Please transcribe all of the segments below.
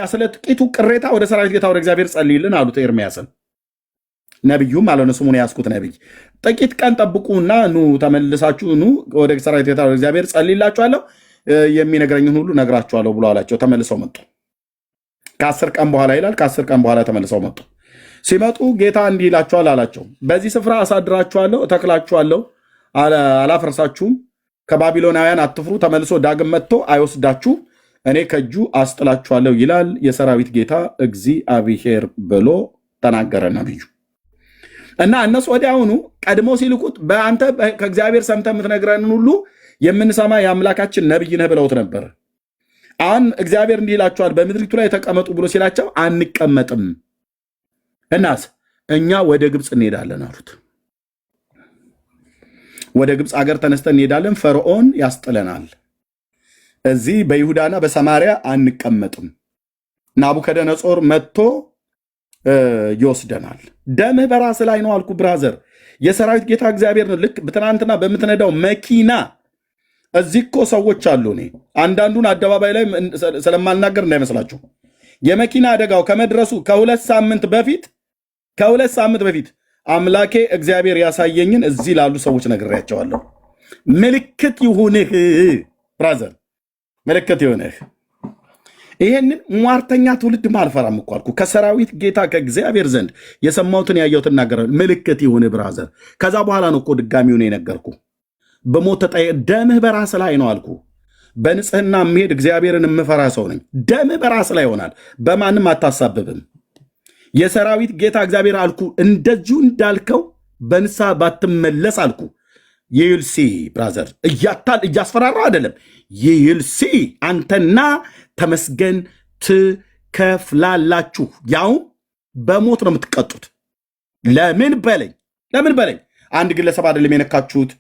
ስለ ጥቂቱ ቅሬታ ወደ ሰራዊት ጌታ ወደ እግዚአብሔር ጸልይልን አሉት ኤርምያስን። ነቢዩም አለ ስሙን ያስኩት ነቢይ ጥቂት ቀን ጠብቁና ኑ ተመልሳችሁ ኑ ወደ ሰራዊት ጌታ ወደ እግዚአብሔር ጸልይላችኋለሁ የሚነግረኝን ሁሉ ነግራችኋለሁ ብሎ አላቸው። ተመልሰው መጡ። ከ10 ቀን በኋላ ይላል። ከ10 ቀን በኋላ ተመልሰው መጡ። ሲመጡ ጌታ እንዲህ ይላችኋል አላቸው፣ በዚህ ስፍራ አሳድራችኋለሁ፣ እተክላችኋለሁ፣ አላፈርሳችሁም። ከባቢሎናውያን አትፍሩ። ተመልሶ ዳግም መጥቶ አይወስዳችሁ፣ እኔ ከእጁ አስጥላችኋለሁ ይላል የሰራዊት ጌታ እግዚአብሔር ብሎ ተናገረ ነብዩ። እና እነሱ ወዲያውኑ ቀድሞ ሲልኩት በአንተ ከእግዚአብሔር ሰምተህ የምትነግረንን ሁሉ የምንሰማ የአምላካችን ነብይ ነህ ብለውት ነበር። አሁን እግዚአብሔር እንዲህ ይላችኋል በምድሪቱ ላይ ተቀመጡ ብሎ ሲላቸው አንቀመጥም፣ እናስ እኛ ወደ ግብፅ እንሄዳለን አሉት። ወደ ግብፅ አገር ተነስተን እንሄዳለን፣ ፈርዖን ያስጥለናል፣ እዚህ በይሁዳና በሰማሪያ አንቀመጥም፣ ናቡከደነጾር መጥቶ ይወስደናል። ደምህ በራስ ላይ ነው አልኩ ብራዘር። የሰራዊት ጌታ እግዚአብሔር ነው። ልክ ትናንትና በምትነዳው መኪና እዚህ እኮ ሰዎች አሉ። እኔ አንዳንዱን አደባባይ ላይ ስለማልናገር እንዳይመስላችሁ። የመኪና አደጋው ከመድረሱ ከሁለት ሳምንት በፊት አምላኬ እግዚአብሔር ያሳየኝን እዚህ ላሉ ሰዎች ነግሬያቸዋለሁ። ምልክት ይሁንህ ብራዘር፣ ምልክት ይሁንህ። ይሄንን ሟርተኛ ትውልድ አልፈራም እኮ አልኩ። ከሰራዊት ጌታ ከእግዚአብሔር ዘንድ የሰማሁትን ያየሁትን እናገራለሁ። ምልክት ይሁንህ ብራዘር። ከዛ በኋላ ነው እኮ ድጋሚውን የነገርኩ። በሞት ደምህ በራስ ላይ ነው አልኩ። በንጽህና የምሄድ እግዚአብሔርን የምፈራ ሰው ነኝ። ደምህ በራስ ላይ ይሆናል፣ በማንም አታሳብብም። የሰራዊት ጌታ እግዚአብሔር አልኩ። እንደዚሁ እንዳልከው በንስሐ ባትመለስ አልኩ። ይልሲ ብራዘር፣ እያስፈራራው አይደለም። ይልሲ አንተና ተመስገን ትከፍላላችሁ። ያውም በሞት ነው የምትቀጡት። ለምን በለኝ። አንድ ግለሰብ አይደለም የነካችሁት።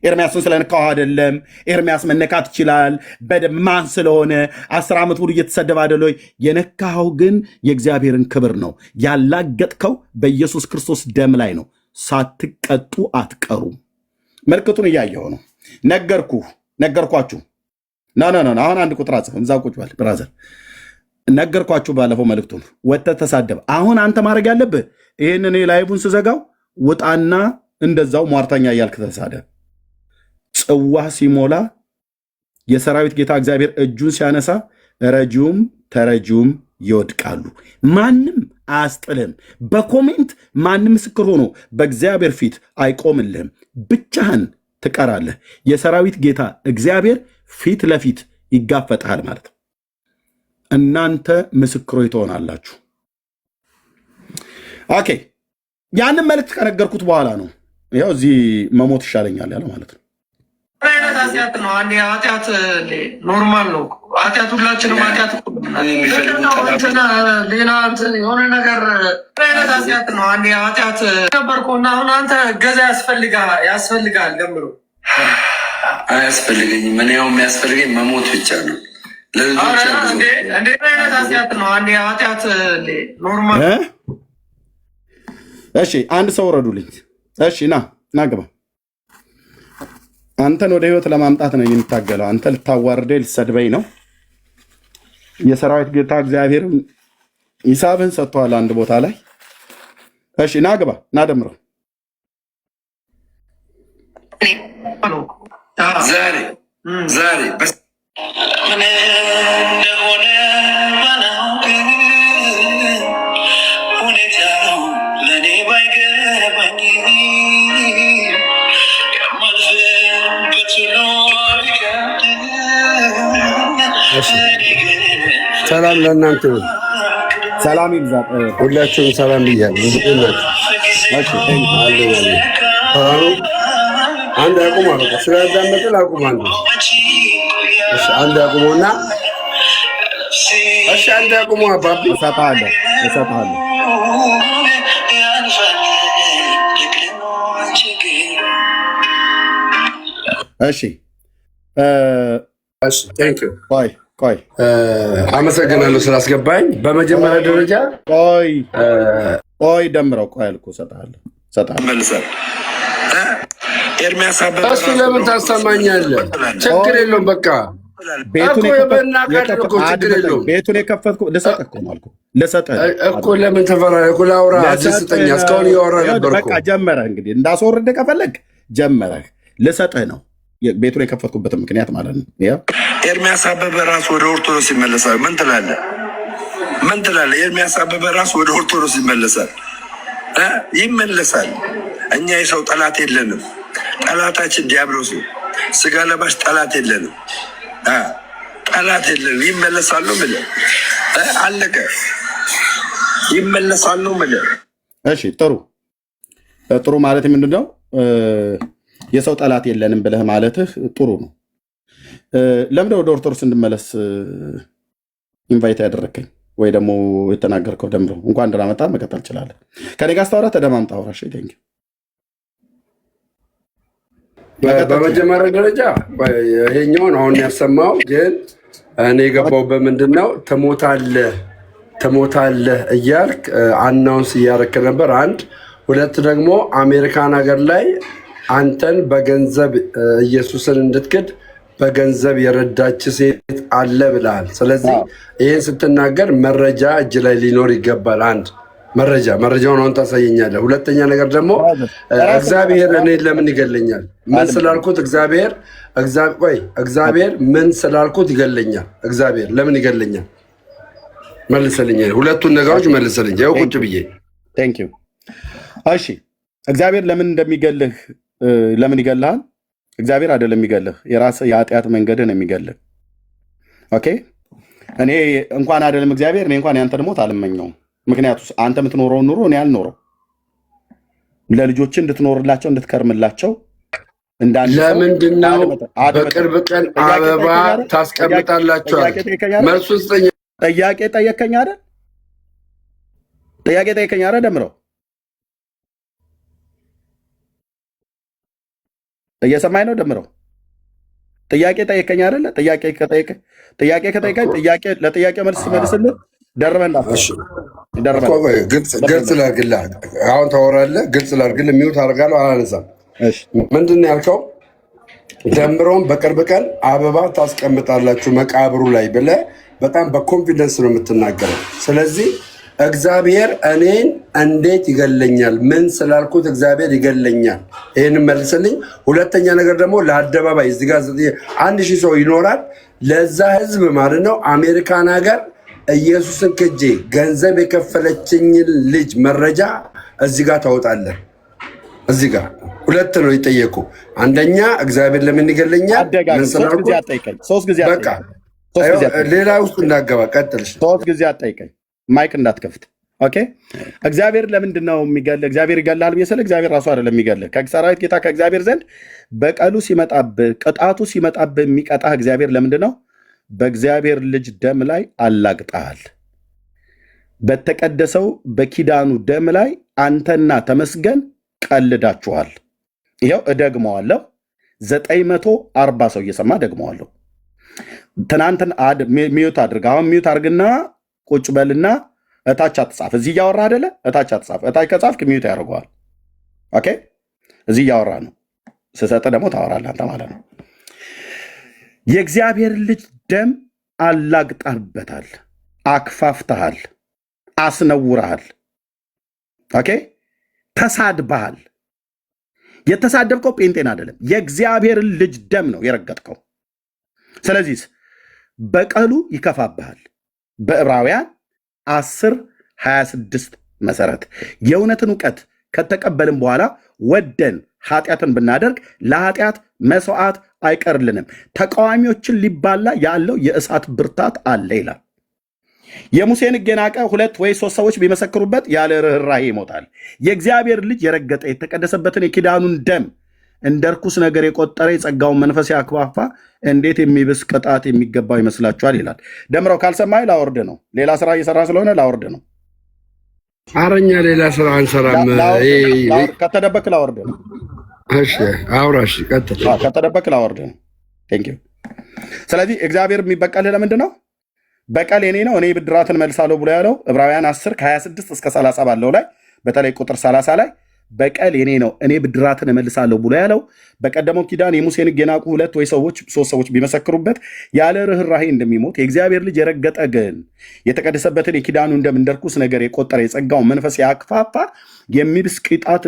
ኤርምያስን ስለነካው አይደለም። ኤርምያስ መነካት ይችላል በደም ማን ስለሆነ 10 ዓመት ሙሉ እየተሰደበ አይደለ? የነካው ግን የእግዚአብሔርን ክብር ነው። ያላገጥከው በኢየሱስ ክርስቶስ ደም ላይ ነው። ሳትቀጡ አትቀሩም። ምልክቱን እያየሁ ነው። ነገርኳችሁ። ና አሁን አንድ ቁጥር አጽፍ እዛው ቁጭ በል ብራዘር። ነገርኳችሁ ባለፈው መልእክቱን። ወጥተህ ተሳደብ። አሁን አንተ ማድረግ ያለብህ ይህን እኔ ላይቡን ስዘጋው ውጣና እንደዛው ሟርተኛ እያልክ ተሳደብ። ጽዋ ሲሞላ የሰራዊት ጌታ እግዚአብሔር እጁን ሲያነሳ ረጂውም ተረጂውም ይወድቃሉ። ማንም አያስጥልህም። በኮሜንት ማንም ምስክር ሆኖ በእግዚአብሔር ፊት አይቆምልህም። ብቻህን ትቀራለህ። የሰራዊት ጌታ እግዚአብሔር ፊት ለፊት ይጋፈጣል ማለት ነው። እናንተ ምስክሮች ትሆናላችሁ። ኦኬ፣ ያንን መልእክት ከነገርኩት በኋላ ነው ይኸው እዚህ መሞት ይሻለኛል ያለው ማለት ነው። አይነት ኃጢአት ነው። አንዴ ኃጢአት ኖርማል ነው። ኃጢአት ሁላችንም ኃጢአት ሌላ የሆነ ነገር አይነት ኃጢአት ነው። አንዴ ኃጢአት ነበርኩና አሁን አንተ ገዛ ያስፈልጋል ገምሮ አያስፈልገኝም። እኔ ያው የሚያስፈልገኝ መሞት ብቻ ነው። እንዴ አይነት ኃጢአት ነው። አንዴ ኃጢአት ኖርማል። እሺ አንድ ሰው ረዱልኝ። እሺ ና ግባ። አንተን ወደ ህይወት ለማምጣት ነው የሚታገለው። አንተ ልታዋርደኝ ልትሰድበኝ ነው። የሰራዊት ጌታ እግዚአብሔር ሂሳብህን ሰጥቷል አንድ ቦታ ላይ። እሺ ና ግባ፣ ና ደምረው። ዛሬ ምን እንደሆነ ሁኔታው ለእኔ ባይገባኝ ሰላም ለእናንተ ይሁን። ሰላም ይብዛ። ሁላችሁም ሰላም ብያለሁ። አንድ አቁም አለ። ስለዳመጥን አቁም አንዱ። እሺ አንድ አቁሙና እሺ አንድ አቁሙ። አባቢ እሰጥሃለሁ። እሺ ቆይ አመሰግናለሁ ስላስገባኝ። በመጀመሪያ ደረጃ ቆይ ደምረው ቆይ አልኩህ። እሰጥሃለሁ መልሰህ ኤርሚያስ እሱ ለምን ታሰማኛለህ? ችግር የለውም በቃ ቤቱን የከፈትኩ ልሰጥህ እኮ ነው አልኩህ። ልሰጥህ እኮ ለምን ተፈራረኩ? ላውራ ስጠኛ። እስካሁን እያወራ ነበር እኮ። በቃ ጀመረህ እንግዲህ እንዳስወርድ ከፈለግ ጀመረህ። ልሰጥህ ነው ቤቱን የከፈትኩበት ምክንያት ማለት ነው። ኤርሚያስ አበበ ራሱ ወደ ኦርቶዶክስ ይመለሳል። ምን ትላለህ? ምን ትላለህ? ኤርሚያስ አበበ ራሱ ወደ ኦርቶዶክስ ይመለሳል። ይመለሳል። እኛ የሰው ጠላት የለንም። ጠላታችን ዲያብሎስ ነው። ስጋ ለባሽ ጠላት የለንም። ጠላት የለንም። ይመለሳሉ ምለ አለቀ። ይመለሳሉ ምለ። እሺ ጥሩ ማለት ምንድነው? የሰው ጠላት የለንም ብለህ ማለትህ ጥሩ ነው። ለምን ወደ ኦርቶዶክስ እንድመለስ ኢንቫይት ያደረከኝ ወይ ደግሞ የተናገርከው? ደምሮ እንኳን እንደመጣ መቀጠል ትችላለህ። ከኔ ጋር ስታወራ ተደማምጣ አውራ። እሺ በመጀመሪያ ደረጃ ይሄኛውን አሁን ያሰማው ግን እኔ የገባሁበት ምንድን ነው ትሞታለህ እያልክ አናውንስ እያደረክ ነበር። አንድ ሁለት ደግሞ አሜሪካን ሀገር ላይ አንተን በገንዘብ ኢየሱስን እንድትክድ በገንዘብ የረዳች ሴት አለ ብለሃል። ስለዚህ ይህን ስትናገር መረጃ እጅ ላይ ሊኖር ይገባል። አንድ መረጃውን አሁን ታሳየኛለህ። ሁለተኛ ነገር ደግሞ እግዚአብሔር እኔን ለምን ይገለኛል? ምን ስላልኩት እግዚአብሔር ምን ስላልኩት ይገለኛል? እግዚአብሔር ለምን ይገለኛል? መልስልኝ። ሁለቱን ነገሮች መልስልኝ። ያው ቁጭ ብዬ እሺ፣ እግዚአብሔር ለምን እንደሚገልህ ለምን ይገልሃል? እግዚአብሔር አይደለም የሚገልህ፣ የራስህ የኃጢአት መንገድህ ነው የሚገልህ። ኦኬ፣ እኔ እንኳን አይደለም እግዚአብሔር፣ እኔ እንኳን ያንተን ሞት አልመኘውም። ምክንያቱም አንተ የምትኖረውን ኑሮ እኔ አልኖረው። ለልጆች እንድትኖርላቸው እንድትከርምላቸው ለምንድን ነው በቅርብ ቀን አበባ ታስቀምጣላቸዋል? መልሱ ስጠኝ። ጥያቄ ጠየከኝ አይደል? ደምረው እየሰማኝ ነው? ደምረው ጥያቄ ጠየከኝ አይደለ? ጥያቄ ከጠየቀኝ ለጥያቄ መልስ መልስልህ። ግልጽ ላድርግልህ። አሁን ታወራለህ። ግልጽ ላድርግልህ። ሚውት አደርጋለሁ፣ አላነሳም። ምንድን ነው ያልከው? ደምረውን በቅርብ ቀን አበባ ታስቀምጣላችሁ መቃብሩ ላይ ብለህ በጣም በኮንፊደንስ ነው የምትናገረው። ስለዚህ እግዚአብሔር እኔን እንዴት ይገለኛል? ምን ስላልኩት እግዚአብሔር ይገለኛል? ይህን መልስልኝ። ሁለተኛ ነገር ደግሞ ለአደባባይ እዚህ ጋር 1000 ሰው ይኖራል። ለዛ ህዝብ ማለት ነው አሜሪካን ሀገር ኢየሱስን ክጄ ገንዘብ የከፈለችኝን ልጅ መረጃ እዚህ ጋር ታወጣለህ። እዚህ ጋር ሁለት ነው የጠየቁ። አንደኛ እግዚአብሔር ለምን ይገለኛል? ምን ስላልኩት። በቃ ሌላ ውስጥ እንዳገባ ቀጥልሽ። 3 ጊዜ አጠይቀኝ። ማይክ እንዳትከፍት። ኦኬ። እግዚአብሔር ለምንድን ነው የሚገልህ? እግዚአብሔር ይገላል ብዬ ስለ እግዚአብሔር ራሱ አይደለም የሚገልህ። ከሰራዊት ጌታ ከእግዚአብሔር ዘንድ በቀሉ ሲመጣብህ፣ ቅጣቱ ሲመጣብህ የሚቀጣህ እግዚአብሔር ለምንድን ነው? በእግዚአብሔር ልጅ ደም ላይ አላግጠሃል። በተቀደሰው በኪዳኑ ደም ላይ አንተና ተመስገን ቀልዳችኋል። ይኸው እደግመዋለሁ። 940 ሰው እየሰማ ደግመዋለሁ። ትናንትን ሚዩት አድርግ። አሁን ሚዩት አድርግና ቁጭ በልና እታች አትጻፍ። እዚህ እያወራ አይደለ? እታች አትጻፍ። እታች ከጻፍክ ሚዩት ያደርገዋል። ኦኬ። እዚህ እያወራ ነው። ስሰጥ ደግሞ ታወራለህ አንተ ማለት ነው። የእግዚአብሔር ልጅ ደም አላግጠህበታል፣ አክፋፍተሃል፣ አስነውረሃል። ኦኬ። ተሳድበሃል። የተሳደብከው ጴንጤን አይደለም፣ የእግዚአብሔርን ልጅ ደም ነው የረገጥከው። ስለዚህ በቀሉ ይከፋብሃል። በዕብራውያን 10:26 መሰረት የእውነትን እውቀት ከተቀበልን በኋላ ወደን ኃጢአትን ብናደርግ ለኃጢአት መስዋዕት አይቀርልንም፣ ተቃዋሚዎችን ሊባላ ያለው የእሳት ብርታት አለ ይላል። የሙሴን ሕግ የናቀ 2 ወይ 3 ሰዎች ቢመሰክሩበት ያለ ርኅራኄ ይሞታል። የእግዚአብሔር ልጅ የረገጠ የተቀደሰበትን የኪዳኑን ደም እንደ ርኩስ ነገር የቆጠረ የጸጋውን መንፈስ ያክፋፋ እንዴት የሚብስ ቅጣት የሚገባው ይመስላችኋል? ይላል። ደምረው ካልሰማይ ላወርድ ነው። ሌላ ስራ እየሰራ ስለሆነ ላወርድ ነው። አረኛ ሌላ ስራ አንሰራም። ከተደበክ ላወርድ ነው። እሺ አውራሽ ቀጥል። ከተደበክ ላወርድ ነው። ቴንክ ዩ። ስለዚህ እግዚአብሔር የሚበቀልህ ለምንድን ነው? በቀል የኔ ነው እኔ ብድራትን መልሳለሁ ብሎ ያለው ዕብራውያን 10:26 እስከ 30 ባለው ላይ በተለይ ቁጥር 30 ላይ በቀል የኔ ነው፣ እኔ ብድራትን እመልሳለሁ ብሎ ያለው በቀደመው ኪዳን የሙሴን ሕግ የናቁ 2 ወይ 3 ሰዎች ቢመሰክሩበት ያለ ርኅራሄ እንደሚሞት የእግዚአብሔር ልጅ የረገጠ ግን የተቀደሰበትን የኪዳኑ እንደ ርኩስ ነገር የቆጠረ የጸጋውን መንፈስ ያክፋፋ የሚብስ ቅጣት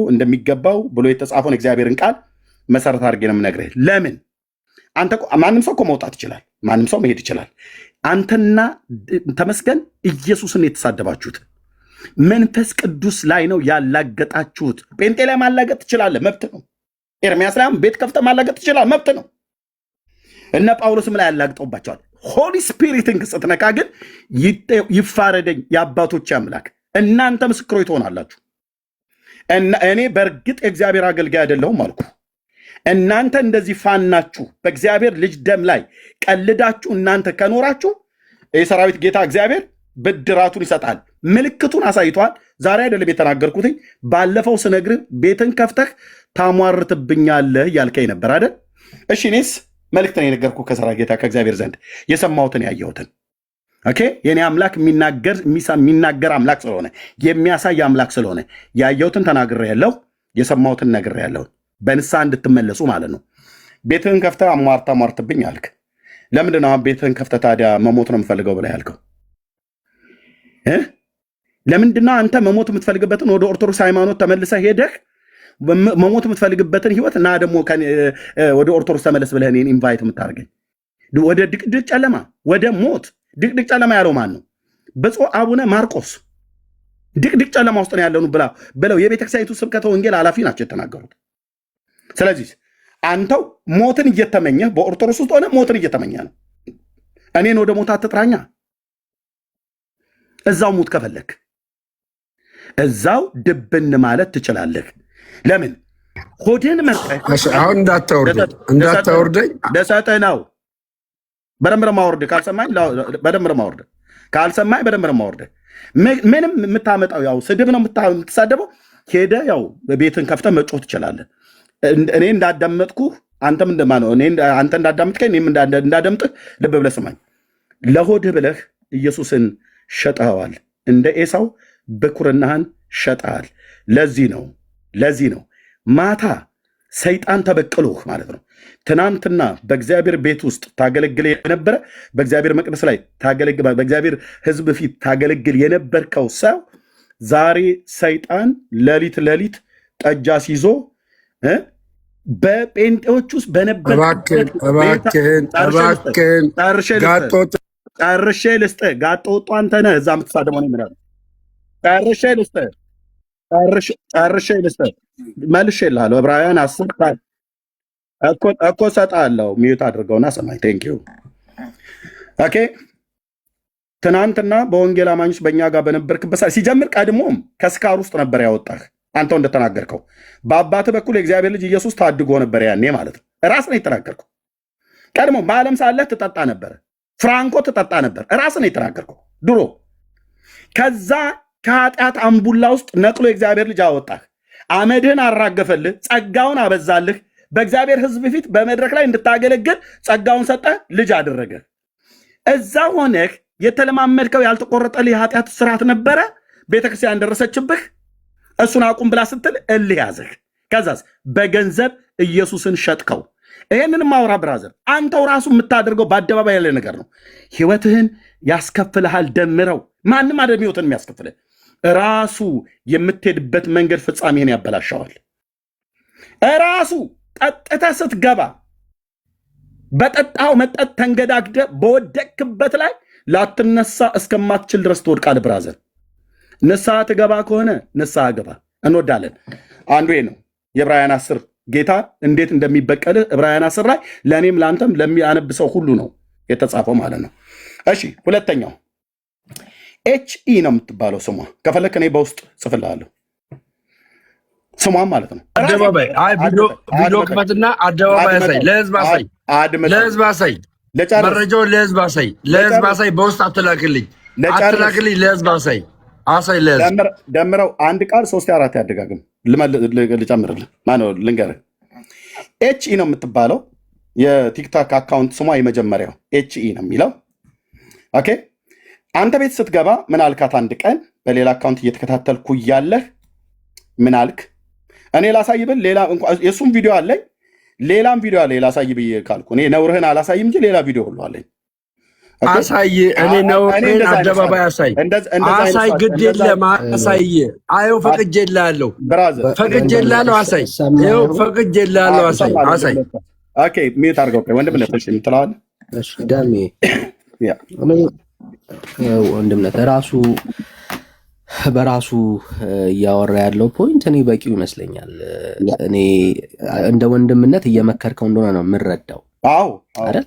እንደሚገባው ብሎ የተጻፈውን እግዚአብሔርን ቃል መሰረት አድርጌ ነው የምነግርህ። ለምን አንተ ማንም ሰው እኮ መውጣት ይችላል፣ ማንም ሰው መሄድ ይችላል። አንተና ተመስገን ኢየሱስን የተሳደባችሁት መንፈስ ቅዱስ ላይ ነው ያላገጣችሁት። ጴንጤ ላይ ማላገጥ ትችላለህ፣ መብት ነው። ኤርሚያስ ላይ ቤት ከፍተህ ማላገጥ ትችላለህ፣ መብት ነው። እነ ጳውሎስም ላይ ያላግጠውባቸዋል። ሆሊ ስፒሪትን ስትነካ ግን ይፋረደኝ የአባቶች አምላክ። እናንተ ምስክሮች ትሆናላችሁ። እኔ በእርግጥ የእግዚአብሔር አገልጋይ አይደለሁም አልኩ። እናንተ እንደዚህ ፋናችሁ በእግዚአብሔር ልጅ ደም ላይ ቀልዳችሁ እናንተ ከኖራችሁ የሰራዊት ጌታ እግዚአብሔር ብድራቱን ይሰጣል። ምልክቱን አሳይቷል። ዛሬ አይደለም የተናገርኩትኝ፣ ባለፈው ስነግርህ ቤትን ከፍተህ ታሟርትብኛለህ ያልከኝ ነበር አይደል? እሺ እኔስ መልእክትን የነገርኩህ ከሰራዊት ጌታ ከእግዚአብሔር ዘንድ የሰማሁትን ያየሁትን። ኦኬ የኔ አምላክ የሚናገር አምላክ ስለሆነ የሚያሳይ አምላክ ስለሆነ ያየሁትን ተናግሬያለሁ፣ የሰማሁትን ነግሬያለሁ። በንስሐ እንድትመለሱ ማለት ነው። ቤትህን ከፍተህ አሟርትብኝ አልክ። ለምንድን ነው ቤትህን ከፍተህ ታዲያ መሞት ነው የምፈልገው ብለህ ያልከው? ለምንድን ነው አንተ መሞት የምትፈልግበትን ወደ ኦርቶዶክስ ሃይማኖት ተመልሰህ ሄደህ መሞት የምትፈልግበትን ህይወት እና ደግሞ ወደ ኦርቶዶክስ ተመለስ ብለህ እኔን ኢንቫይት የምታደርገኝ? ወደ ድቅድቅ ጨለማ፣ ወደ ሞት። ድቅድቅ ጨለማ ያለው ማን ነው? ብፁዕ አቡነ ማርቆስ ድቅድቅ ጨለማ ውስጥ ነው ያለኑ ብለው የቤተክርስቲያኒቱ ስብከተ ወንጌል ኃላፊ ናቸው የተናገሩት። ስለዚህ አንተው ሞትን እየተመኘህ በኦርቶዶክስ ውስጥ ሆነ ሞትን እየተመኘህ ነው። እኔን ወደ ሞት አትጥራኛ። እዛው ሙት ከፈለክ እዛው ድብን ማለት ትችላለህ። ለምን ሆድን መርጠህ አሁን እንዳታወርደኝ ደሰጠህ ነው። በደንብ ማወርድ ካልሰማኝ በደንብ ማወርድ ካልሰማኝ በደንብ ማወርድ። ምንም የምታመጣው ያው ስድብ ነው የምትሳደበው። ሄደ ያው ቤትን ከፍተህ መጮህ ትችላለህ። እኔ እንዳዳመጥኩ አንተም እንደማነው አንተ እንዳዳመጥከኝ እኔም እንዳዳምጥህ ልብ ብለህ ስማኝ። ለሆድህ ብለህ ኢየሱስን ሸጠኸዋል። እንደ ኤሳው ብኩርናህን ሸጠሃል። ለዚህ ነው ማታ ሰይጣን ተበቅሎህ ማለት ነው። ትናንትና በእግዚአብሔር ቤት ውስጥ ታገለግል የነበረ በእግዚአብሔር መቅደስ ላይ በእግዚአብሔር ሕዝብ ፊት ታገለግል የነበርከው ሰው ዛሬ ሰይጣን ሌሊት ጠጃ ሲይዞ በጴንጤዎች ውስጥ በነበር ጨርሼ ልስጥህ። ጋጦ ወጡ አንተ ነህ እዛ የምትሳደመው ነው የሚለው። ጨርሼ ልስጥህ መልሼ እልሃለሁ። ዕብራውያን 10 እኮ እሰጥሃለሁ። ሚዩት አድርገውና ሰማኝ። ቴንክ ዩ ኦኬ። ትናንትና በወንጌል አማኞች በእኛ ጋር በነበርክበት ሲጀምር ቀድሞም ከስካር ውስጥ ነበር ያወጣህ። አንተው እንደተናገርከው በአባትህ በኩል የእግዚአብሔር ልጅ ኢየሱስ ታድጎ ነበር ያኔ ማለት ነው። ራስ ነው የተናገርከው። ቀድሞ በዓለም ሳለህ ትጠጣ ነበር፣ ፍራንኮ ትጠጣ ነበር። ራስ ነው የተናገርከው ድሮ። ከዛ ከኃጢአት አምቡላ ውስጥ ነቅሎ የእግዚአብሔር ልጅ አወጣህ። አመድህን አራገፈልህ፣ ጸጋውን አበዛልህ። በእግዚአብሔር ሕዝብ ፊት በመድረክ ላይ እንድታገለግል ጸጋውን ሰጠህ፣ ልጅ አደረገ። እዛ ሆነህ የተለማመድከው ያልተቆረጠልህ የኃጢአት ስርዓት ነበረ። ቤተክርስቲያን ደረሰችብህ። እሱን አቁም ብላ ስትል እልህ ያዘህ። ከዛስ በገንዘብ ኢየሱስን ሸጥከው። ይህንን ማውራ ብራዘር፣ አንተው ራሱ የምታደርገው በአደባባይ ያለ ነገር ነው። ህይወትህን ያስከፍልሃል። ደምረው ማንም አደም ህይወትን የሚያስከፍልህ ራሱ የምትሄድበት መንገድ ፍጻሜህን ያበላሸዋል። ራሱ ጠጥተህ ስትገባ በጠጣው መጠጥ ተንገዳግደ በወደቅክበት ላይ ላትነሳ እስከማትችል ድረስ ትወድቃለህ ብራዘር። ንስሐ ትገባ ከሆነ ንስሐ ገባ፣ እንወዳለን። አንዱ ነው የዕብራውያን 10 ጌታ እንዴት እንደሚበቀልህ ዕብራውያን 10 ላይ ለእኔም ለአንተም ለሚያነብሰው ሁሉ ነው የተጻፈው ማለት ነው። እሺ ሁለተኛው ኤችኢ ነው የምትባለው ስሟ። ከፈለክ እኔ በውስጥ ጽፍልሃለሁ ስሟም ማለት ነው። አደባባይ ቪዲዮ ክፈትና አደባባይ አሳይ፣ ለህዝብ አሳይ፣ መረጃውን ለህዝብ አሳይ። በውስጥ አትላክልኝ፣ ለህዝብ አሳይ። ደምረው አንድ ቃል 3 4 ያደጋግም ልጨምርልህ። ማነው ልንገርህ። ኤችኢ ነው የምትባለው የቲክቶክ አካውንት ስሟ የመጀመሪያው ኤችኢ ነው የሚለው። ኦኬ አንተ ቤት ስትገባ ምን አልካት? አንድ ቀን በሌላ አካውንት እየተከታተልኩ እያለህ ምን አልክ? እኔ ላሳይ ብል ሌላ የእሱም ቪዲዮ አለኝ፣ ሌላም ቪዲዮ አለ ላሳይ ብዬ ካልኩ እኔ ነውርህን አላሳይም እንጂ ሌላ ቪዲዮ ሁሉ አለኝ። አሳይ፣ እኔ ነውርህን አደባባይ አሳይ፣ ግድ የለም አሳይ። አየው ፈቅጄልሃለሁ፣ ፈቅጄልሃለሁ፣ አሳይ፣ ይኸው ፈቅጄልሃለሁ፣ አሳይ። ኦኬ ሚዩት አድርገው ወንድምነት የምትለዋለህ። እሺ ዳሜ ወንድምነት በራሱ እያወራ ያለው ፖይንት እኔ በቂው ይመስለኛል። እኔ እንደ ወንድምነት እየመከርከው እንደሆነ ነው የምረዳው። አዎ አይደል?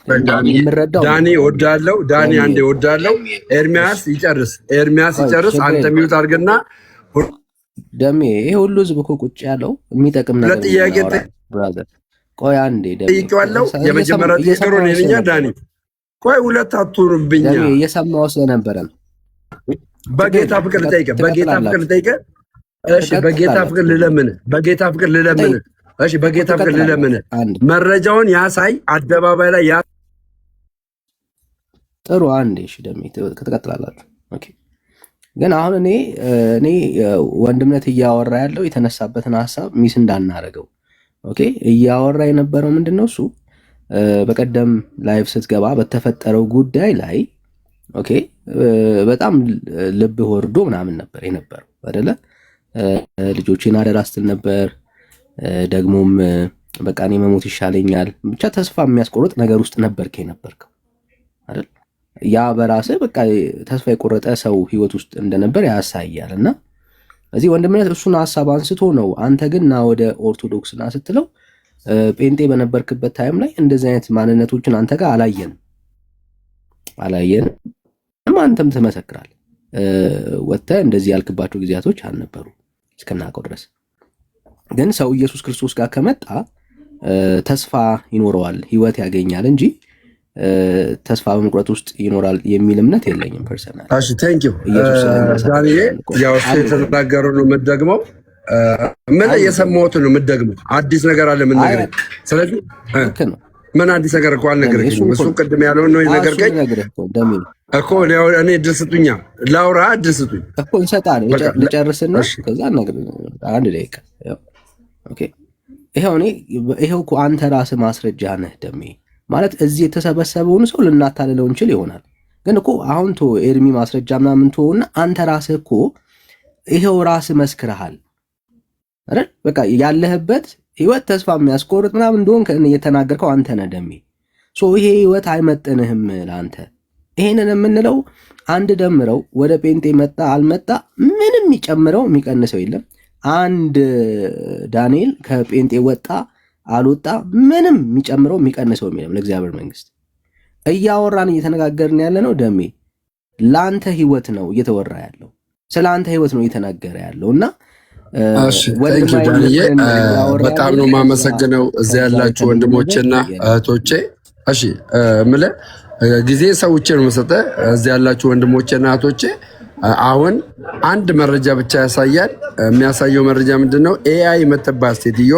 የምረዳው ዳኒ ወዳለው ዳኒ አንዴ ወዳለው ኤርሚያስ ይጨርስ፣ አንተ ሚውት አድርግና ደሜ ይሄ ሁሉ ህዝብ እኮ ቁጭ ያለው የሚጠቅም ነገር ለጥያቄ ብራዘር። ቆይ አንዴ ጠይቄዋለሁ። የመጀመሪያ ጥያቄ ነው የእኛ ዳኒ። ቆይ ሁለት አትሩብኛ። ደሜ እየሰማው ስለነበረ ነው። በጌታ ፍቅር ልጠይቅህ፣ እሺ በጌታ ፍቅር ልለምንህ፣ እሺ በጌታ ፍቅር ልለምንህ፣ መረጃውን ያሳይ አደባባይ ላይ ጥሩ። አንዴ እሺ ደሜ ትቀጥላላችሁ። ኦኬ ግን አሁን እኔ ወንድምነት እያወራ ያለው የተነሳበትን ሀሳብ ሚስ እንዳናረገው። ኦኬ እያወራ የነበረው ምንድነው? እሱ በቀደም ላይቭ ስትገባ በተፈጠረው ጉዳይ ላይ ኦኬ በጣም ልብ ወርዶ ምናምን ነበር የነበረው አይደለ? ልጆቼን አደራ ስትል ነበር። ደግሞም በቃ እኔ መሞት ይሻለኛል፣ ብቻ ተስፋ የሚያስቆርጥ ነገር ውስጥ ነበርከው አይደል? ያ በራስህ በቃ ተስፋ የቆረጠ ሰው ህይወት ውስጥ እንደነበር ያሳያል። እና እዚህ ወንድምነት እሱን ሀሳብ አንስቶ ነው። አንተ ግን ና ወደ ኦርቶዶክስ ና ስትለው ጴንጤ በነበርክበት ታይም ላይ እንደዚህ አይነት ማንነቶችን አንተ ጋር አላየን። አንተም ትመሰክራል። ወጥተህ እንደዚህ ያልክባቸው ጊዜያቶች አልነበሩ እስከናውቀው ድረስ። ግን ሰው ኢየሱስ ክርስቶስ ጋር ከመጣ ተስፋ ይኖረዋል፣ ህይወት ያገኛል እንጂ ተስፋ በመቁረጥ ውስጥ ይኖራል የሚል እምነት የለኝም ፐርሰናል። እሺ ቴንክ ዩ ዳኒ። ያው የተናገረው ነው የምትደግመው፣ ምን እየሰማሁት ነው የምትደግመው። አዲስ ነገር አለ ምን ነገር። ስለዚህ ምን አዲስ ነገር እኮ አልነገርከኝም። እሱ ቅድም ያለውን ነው የነገርከኝ እኮ። እኔ እድል ስጡኛ ላውራ፣ እድል ስጡኝ እኮ እንሰጣለን። ልጨርስና ከዛ አንድ ደቂቃ። ኦኬ ይሄው እኮ አንተ ራስህ ማስረጃ ነህ ደሜ። ማለት እዚህ የተሰበሰበውን ሰው ልናታልለው እንችል ይሆናል፣ ግን እኮ አሁን ኤርሚ ማስረጃ ምናምን ተወውና አንተ ራስህ እኮ ይሄው ራስህ መስክረሃል አይደል? በቃ ያለህበት ህይወት ተስፋ የሚያስቆርጥ ምናምን እንደሆነ እየተናገርከው አንተ ነህ ደሜ። ይሄ ህይወት አይመጥንህም ለአንተ። ይሄንን የምንለው አንድ ደምረው ወደ ጴንጤ መጣ አልመጣ ምንም የሚጨምረው የሚቀንሰው የለም። አንድ ዳንኤል ከጴንጤ ወጣ አልወጣ ምንም የሚጨምረው የሚቀንሰው የለም። ለእግዚአብሔር መንግስት እያወራን እየተነጋገርን ያለ ነው ደሜ። ለአንተ ህይወት ነው እየተወራ ያለው፣ ስለ አንተ ህይወት ነው እየተናገረ ያለው። እና በጣም ነው የማመሰግነው እዚያ ያላችሁ ወንድሞቼና እህቶቼ። እሺ የምልህ ጊዜ ሰውቼ ነው የምሰጠህ። እዚያ ያላችሁ ወንድሞቼና እህቶቼ አሁን አንድ መረጃ ብቻ ያሳያል። የሚያሳየው መረጃ ምንድን ነው? ኤአይ የምትባል ሴትዮ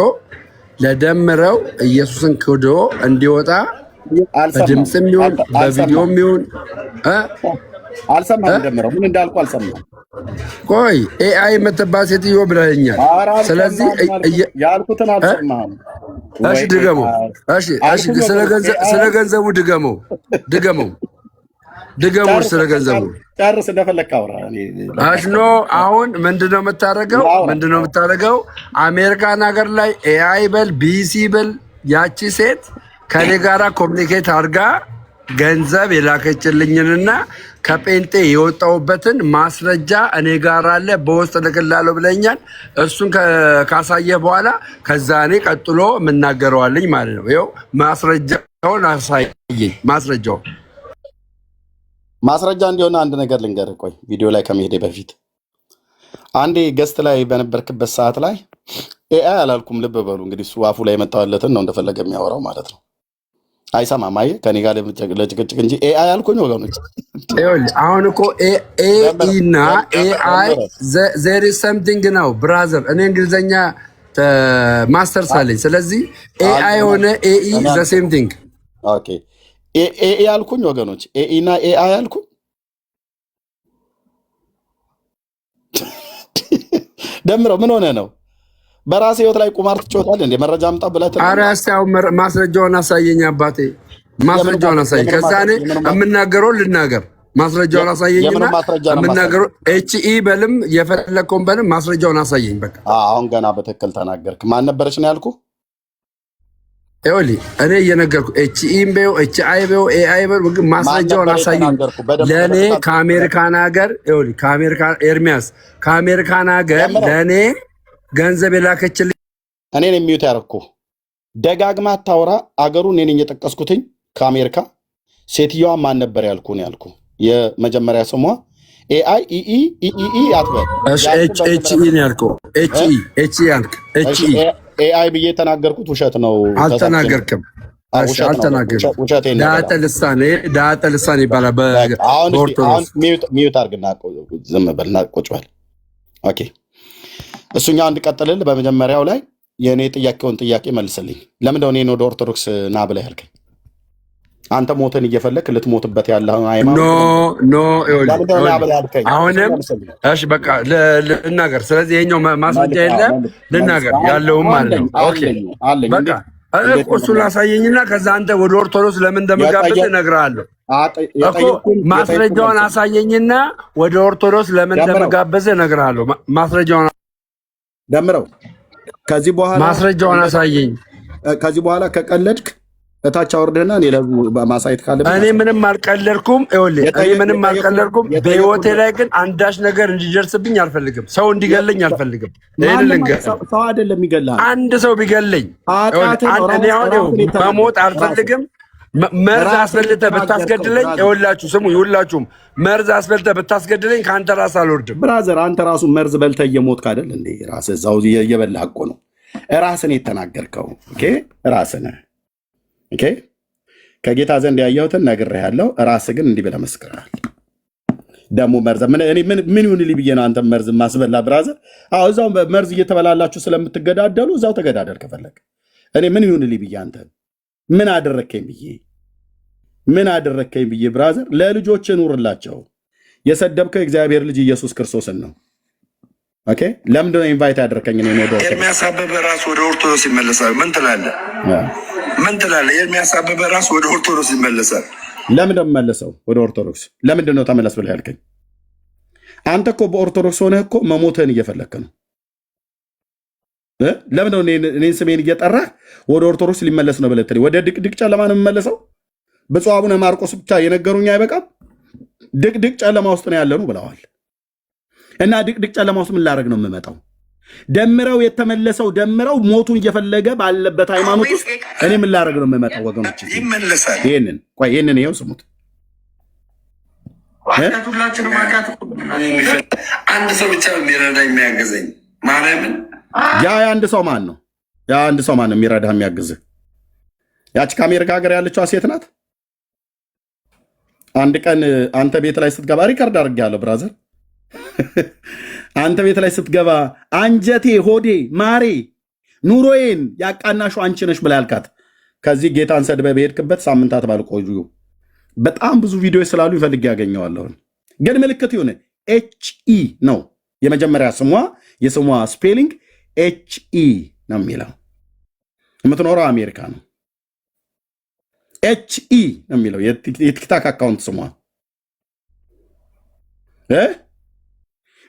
ለደምረው ኢየሱስን ክዶ እንዲወጣ በድምፅም ይሁን በቪዲዮም ይሁን አልሰማህም። ደምረው ምን እንዳልኩ አልሰማህም። ቆይ ኤአይ የምትባል ሴትዮ ብለኸኛል። ስለዚህ ያልኩትን አልሰማህም። እሺ ድገመው። እሺ ስለ ገንዘቡ ድገመው። ስለ ገንዘቡ ጨርስ፣ እንደፈለግህ አውራ። አሽኖ አሁን ምንድነው የምታደርገው? አሜሪካን ሀገር ላይ ኤአይ በል ቢሲ በል ያቺ ሴት ከኔ ጋራ ኮሚኒኬት አድርጋ ገንዘብ የላከችልኝንና ከጴንጤ የወጣሁበትን ማስረጃ እኔ ጋር አለ፣ በውስጥ ልክላለሁ ብለኛል። እሱን ካሳየ በኋላ ከዛ እኔ ቀጥሎ የምናገረዋልኝ ማለት ነው። ይኸው ማስረጃውን አሳየኝ። ማስረጃ እንዲሆነ አንድ ነገር ልንገርህ። ቆይ ቪዲዮ ላይ ከመሄዴ በፊት አንዴ ገስት ላይ በነበርክበት ሰዓት ላይ ኤአይ አላልኩም፣ ልብ በሉ እንግዲህ። እሱ አፉ ላይ የመጣለትን ነው እንደፈለገ የሚያወራው ማለት ነው። አይሰማም። አየህ ከኔ ጋር ለጭቅጭቅ እንጂ ኤአይ አልኩኝ ወገኖች። አሁን እኮ ኤኢ እና ኤአይ ዜር ኢዝ ሰምቲንግ ነው ብራዘር። እኔ እንግሊዝኛ ማስተርስ አለኝ። ስለዚህ ኤአይ ሆነ ኤኢ ዘ ሴም ቲንግ። ኦኬ ኤኢ አልኩኝ ወገኖች። ኤኢ እና ኤአይ አልኩኝ። ደምረው ምን ሆነ ነው? በራሴ ህይወት ላይ ቁማር ትጫወታለህ እንዴ? መረጃ አምጣ ብለህ ኧረ እስኪ አሁን ማስረጃውን አሳየኝ አባቴ፣ ማስረጃውን አሳየኝ። ከዛ እኔ የምናገረውን ልናገር። ማስረጃውን አሳየኝና የምናገረው ኤችኢ በልም የፈለከውን በልም ማስረጃውን አሳየኝ። በቃ አሁን ገና በትክክል ተናገርክ። ማን ነበረች ነው ያልኩህ? ይኸውልህ እኔ እየነገርኩህ ኤችኢም በይው ኤችአይ በይው ኤአይ በይው ማስረጃውን አሳየኝ። ለእኔ ከአሜሪካን ሀገር ይኸውልህ ኤርሚያስ ከአሜሪካን ሀገር ለእኔ ገንዘብ የላከችልኝ እኔን የሚዩት ያደረኩህ ደጋግማ አታውራ። አገሩ እኔ ነኝ የጠቀስኩትኝ ከአሜሪካ። ሴትዮዋ ማን ነበር ያልኩህ ነው ያልኩህ። የመጀመሪያ ስሟ ኤአይ ኢኢ አትበል። ኤችኢ ነው ያልከው። ኤችኢ ያልክ ኤችኢ ኤአይ ብዬ የተናገርኩት ውሸት ነው። አልተናገርክም። ዳጠ ልሳን ይባላል በኦርቶዶክስ። ሚዩት አድርግና ዝም በልና ቁጭ በል። ኦኬ እሱኛው እንድቀጥልል በመጀመሪያው ላይ የእኔ ጥያቄውን ጥያቄ መልስልኝ። ለምንድነው እኔን ወደ ኦርቶዶክስ ና ብለህ ያልከኝ? አንተ ሞትን እየፈለክ ልትሞትበት ያለውን ሃይማኖት አሁንም እሺ በቃ ልናገር። ስለዚህ ይሄኛው ማስረጃ የለም ልናገር ያለውም ማለት ነው። ኦኬ በቃ እሱን ላሳየኝና ከዛ አንተ ወደ ኦርቶዶክስ ለምን እንደምጋብዝ እነግርሃለሁ እኮ። ማስረጃውን አሳየኝና ወደ ኦርቶዶክስ ለምን እንደምጋብዝ እነግርሃለሁ። ማስረጃውን ደምረው ከዚህ በኋላ ማስረጃውን አሳየኝ። ከዚህ በኋላ ከቀለድክ እታች አወርደና እኔ ማሳየት ካለ እኔ ምንም አልቀለድኩም። ይኸውልህ እኔ ምንም አልቀለድኩም። በህይወቴ ላይ ግን አንዳች ነገር እንዲደርስብኝ አልፈልግም። ሰው እንዲገለኝ አልፈልግም። ይሄን ልንገር፣ ሰው አይደለም ይገላል። አንድ ሰው ቢገለኝ እኔ አሁን መሞት አልፈልግም። መርዝ አስፈልተህ ብታስገድለኝ፣ ይኸውላችሁ ስሙ፣ ይኸውላችሁም መርዝ አስፈልተህ ብታስገድለኝ ከአንተ ራስ አልወርድም። ብራዘር አንተ ራሱ መርዝ በልተህ እየሞትክ አይደል እንዴ? ራስህ እዛው እየበላህ እኮ ነው። ራስህን የተናገርከው ኦኬ፣ ራስህን ኦኬ። ከጌታ ዘንድ ያየሁትን ነግሬሃለሁ። ራስህ ግን እንዲህ ብለህ መስክረሃል። ደግሞ መርዝ ምን ይሁንልኝ ብዬ ነው አንተ መርዝ ማስበላ? ብራዘር አዎ፣ እዛው መርዝ እየተበላላችሁ ስለምትገዳደሉ እዛው ተገዳደር ከፈለግ። እኔ ምን ይሁንልኝ ብዬ አንተ ምን አደረከኝ ብዬ ብራዘር፣ ለልጆች ኑርላቸው። የሰደብከው የእግዚአብሔር ልጅ ኢየሱስ ክርስቶስን ነው። ኦኬ ለምንድን ነው ኢንቫይት ያደረከኝ? ነው ኤርሚያስ አበበ ራሱ ወደ ኦርቶዶክስ ይመለሳል። ምን ትላለህ? ኤርሚያስ አበበ ራሱ ወደ ኦርቶዶክስ ይመለሳል። ለምንድን ነው የምመለሰው ወደ ኦርቶዶክስ? ለምንድን ነው ተመለስ ብለህ ያልከኝ? አንተ እኮ በኦርቶዶክስ ሆነህ እኮ መሞትህን እየፈለክ ነው። ለምን ነው እኔን ስሜን እየጠራህ ወደ ኦርቶዶክስ ሊመለስ ነው ብለህ ወደ ድቅድቅ ጨለማ ነው የምመለሰው? ብፁዕ አቡነ ማርቆስ ብቻ የነገሩኝ አይበቃም? ድቅድቅ ጨለማ ውስጥ ነው ያለነው ብለዋል። እና ድቅድቅ ጨለማ ውስጥ ምን ላደርግ ነው የምመጣው? ደምረው የተመለሰው ደምረው ሞቱን እየፈለገ ባለበት ሃይማኖት ውስጥ እኔ ምን ላደርግ ነው የምመጣው? ወገኖች ይመለሳል። ይህንን ይኸው ስሙት። አንድ ሰው ብቻ የሚረዳ የሚያገዘኝ ማርያምን። የአንድ ሰው ማን ነው? የአንድ ሰው ማን ነው የሚረዳህ የሚያግዝህ? ያች ከአሜሪካ ሀገር ያለችው ሴት ናት። አንድ ቀን አንተ ቤት ላይ ስትገባ ሪከርድ አድርጌያለሁ ብራዘር። አንተ ቤት ላይ ስትገባ አንጀቴ፣ ሆዴ፣ ማሬ፣ ኑሮዬን ያቃናሹ አንቺ ነሽ ብላ ያልካት ከዚህ ጌታን ሰድበህ በሄድክበት ሳምንታት ባልቆዩ በጣም ብዙ ቪዲዮ ስላሉ ይፈልግ ያገኘዋለሁ። ግን ምልክት ይሁን ኤችኢ ነው የመጀመሪያ ስሟ። የስሟ ስፔሊንግ ኤችኢ ነው የሚለው። የምትኖረው አሜሪካ ነው። ኤችኢ ነው የሚለው የቲክታክ አካውንት ስሟ።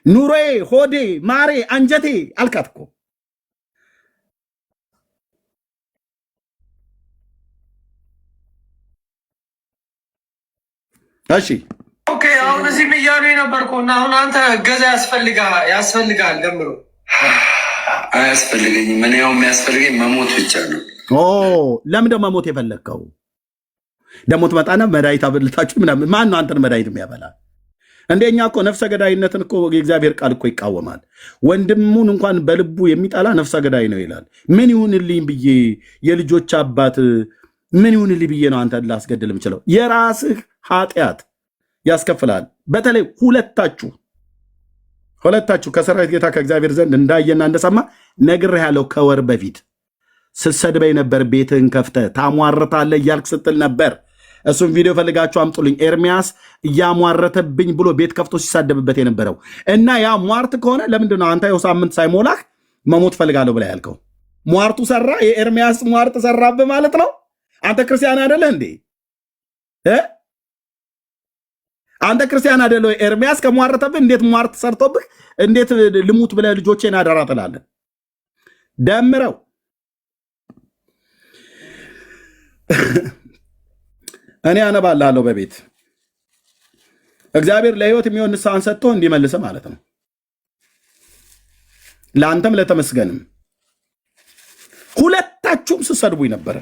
ኑሮዬ፣ ሆዴ፣ ማሬ፣ አንጀቴ አልካት እኮ። እሺ ኦኬ። አሁን እዚህም እያሉ የነበርኩ እና አሁን አንተ እገዛ ያስፈልጋል። ደምሮ አያስፈልገኝም። እኔ ያው የሚያስፈልገኝ መሞት ብቻ ነው። ለምን ደግሞ መሞት የፈለግከው? ደግሞ ትመጣና መድኃኒት አብልታችሁ ምናምን። ማን ነው አንተን መድኃኒት የሚያበላ? እንደኛ እኮ ነፍሰ ገዳይነትን እኮ የእግዚአብሔር ቃል እኮ ይቃወማል። ወንድሙን እንኳን በልቡ የሚጠላ ነፍሰ ገዳይ ነው ይላል። ምን ይሁንልኝ ብዬ የልጆች አባት ምን ይሁንልኝ ብዬ ነው አንተ ላስገድል የምችለው? የራስህ ኃጢአት ያስከፍላል። በተለይ ሁለታችሁ ከሰራዊት ጌታ ከእግዚአብሔር ዘንድ እንዳየና እንደሰማ ነግሬህ ያለው ከወር በፊት ስትሰድበኝ ነበር። ቤትህን ከፍተህ ታሟርታለህ እያልክ ስትል ነበር። እሱም ቪዲዮ ፈልጋችሁ አምጡልኝ። ኤርሚያስ እያሟረተብኝ ብሎ ቤት ከፍቶ ሲሳደብበት የነበረው እና ያ ሟርት ከሆነ ለምንድን ነው አንተ ሳምንት ሳይሞላህ መሞት ፈልጋለሁ ብላ ያልከው? ሟርቱ ሰራ፣ የኤርሚያስ ሟርት ሰራብህ ማለት ነው። አንተ ክርስቲያን አይደለህ እንዴ? አንተ ክርስቲያን አይደለህ? ኤርሚያስ ከሟረተብህ እንዴት ሟርት ሰርቶብህ እንዴት ልሙት ብለህ ልጆቼን አደራ ትላለህ? ደምረው እኔ አነባልሃለሁ በቤት እግዚአብሔር ለህይወት የሚሆን ንስሐን ሰጥቶ እንዲመልስ ማለት ነው። ለአንተም ለተመስገንም ሁለታችሁም ስሰድቡኝ ነበረ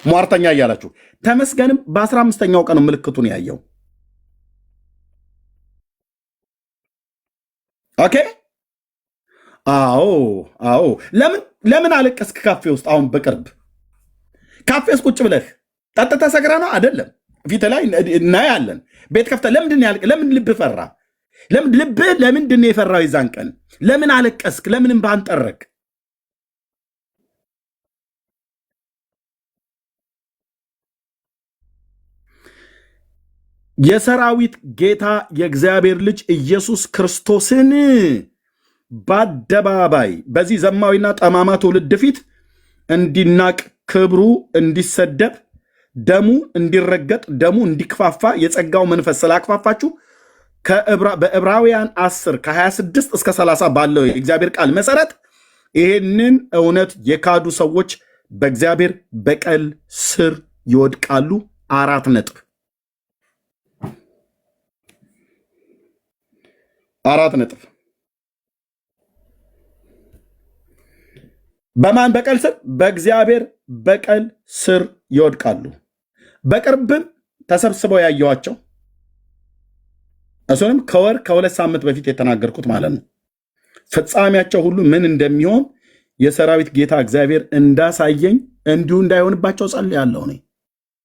ሟርተኛ እያላችሁ። ተመስገንም በ15ኛው ቀን ምልክቱን ያየው። ኦኬ። አዎ። ለምን አለቀስክ ካፌ ውስጥ? አሁን በቅርብ ካፌ ውስጥ ቁጭ ብለህ ጠጥተህ ሰክረህ ነው አይደለም? ፊት ላይ እናያለን። ቤት ከፍተህ ለምን ልብህ ፈራ? ለምንድን ነው የፈራው? የዛን ቀን ለምን አለቀስክ? ለምን እንባህን ጠረክ? የሰራዊት ጌታ የእግዚአብሔር ልጅ ኢየሱስ ክርስቶስን በአደባባይ በዚህ ዘማዊና ጠማማ ትውልድ ፊት እንዲናቅ፣ ክብሩ እንዲሰደብ፣ ደሙ እንዲረገጥ፣ ደሙ እንዲክፋፋ የጸጋው መንፈስ ስላክፋፋችሁ በዕብራውያን 10 ከ26 እስከ 30 ባለው የእግዚአብሔር ቃል መሰረት ይህንን እውነት የካዱ ሰዎች በእግዚአብሔር በቀል ስር ይወድቃሉ። 4 ነጥብ 4 ነጥብ። በማን በቀል ስር? በእግዚአብሔር በቀል ስር ይወድቃሉ። በቅርብም ተሰብስበው ያየዋቸው እሱንም ከወር ከ2 ሳምንት በፊት የተናገርኩት ማለት ነው። ፍጻሜያቸው ሁሉ ምን እንደሚሆን የሰራዊት ጌታ እግዚአብሔር እንዳሳየኝ እንዲሁ እንዳይሆንባቸው ጸልያለሁ።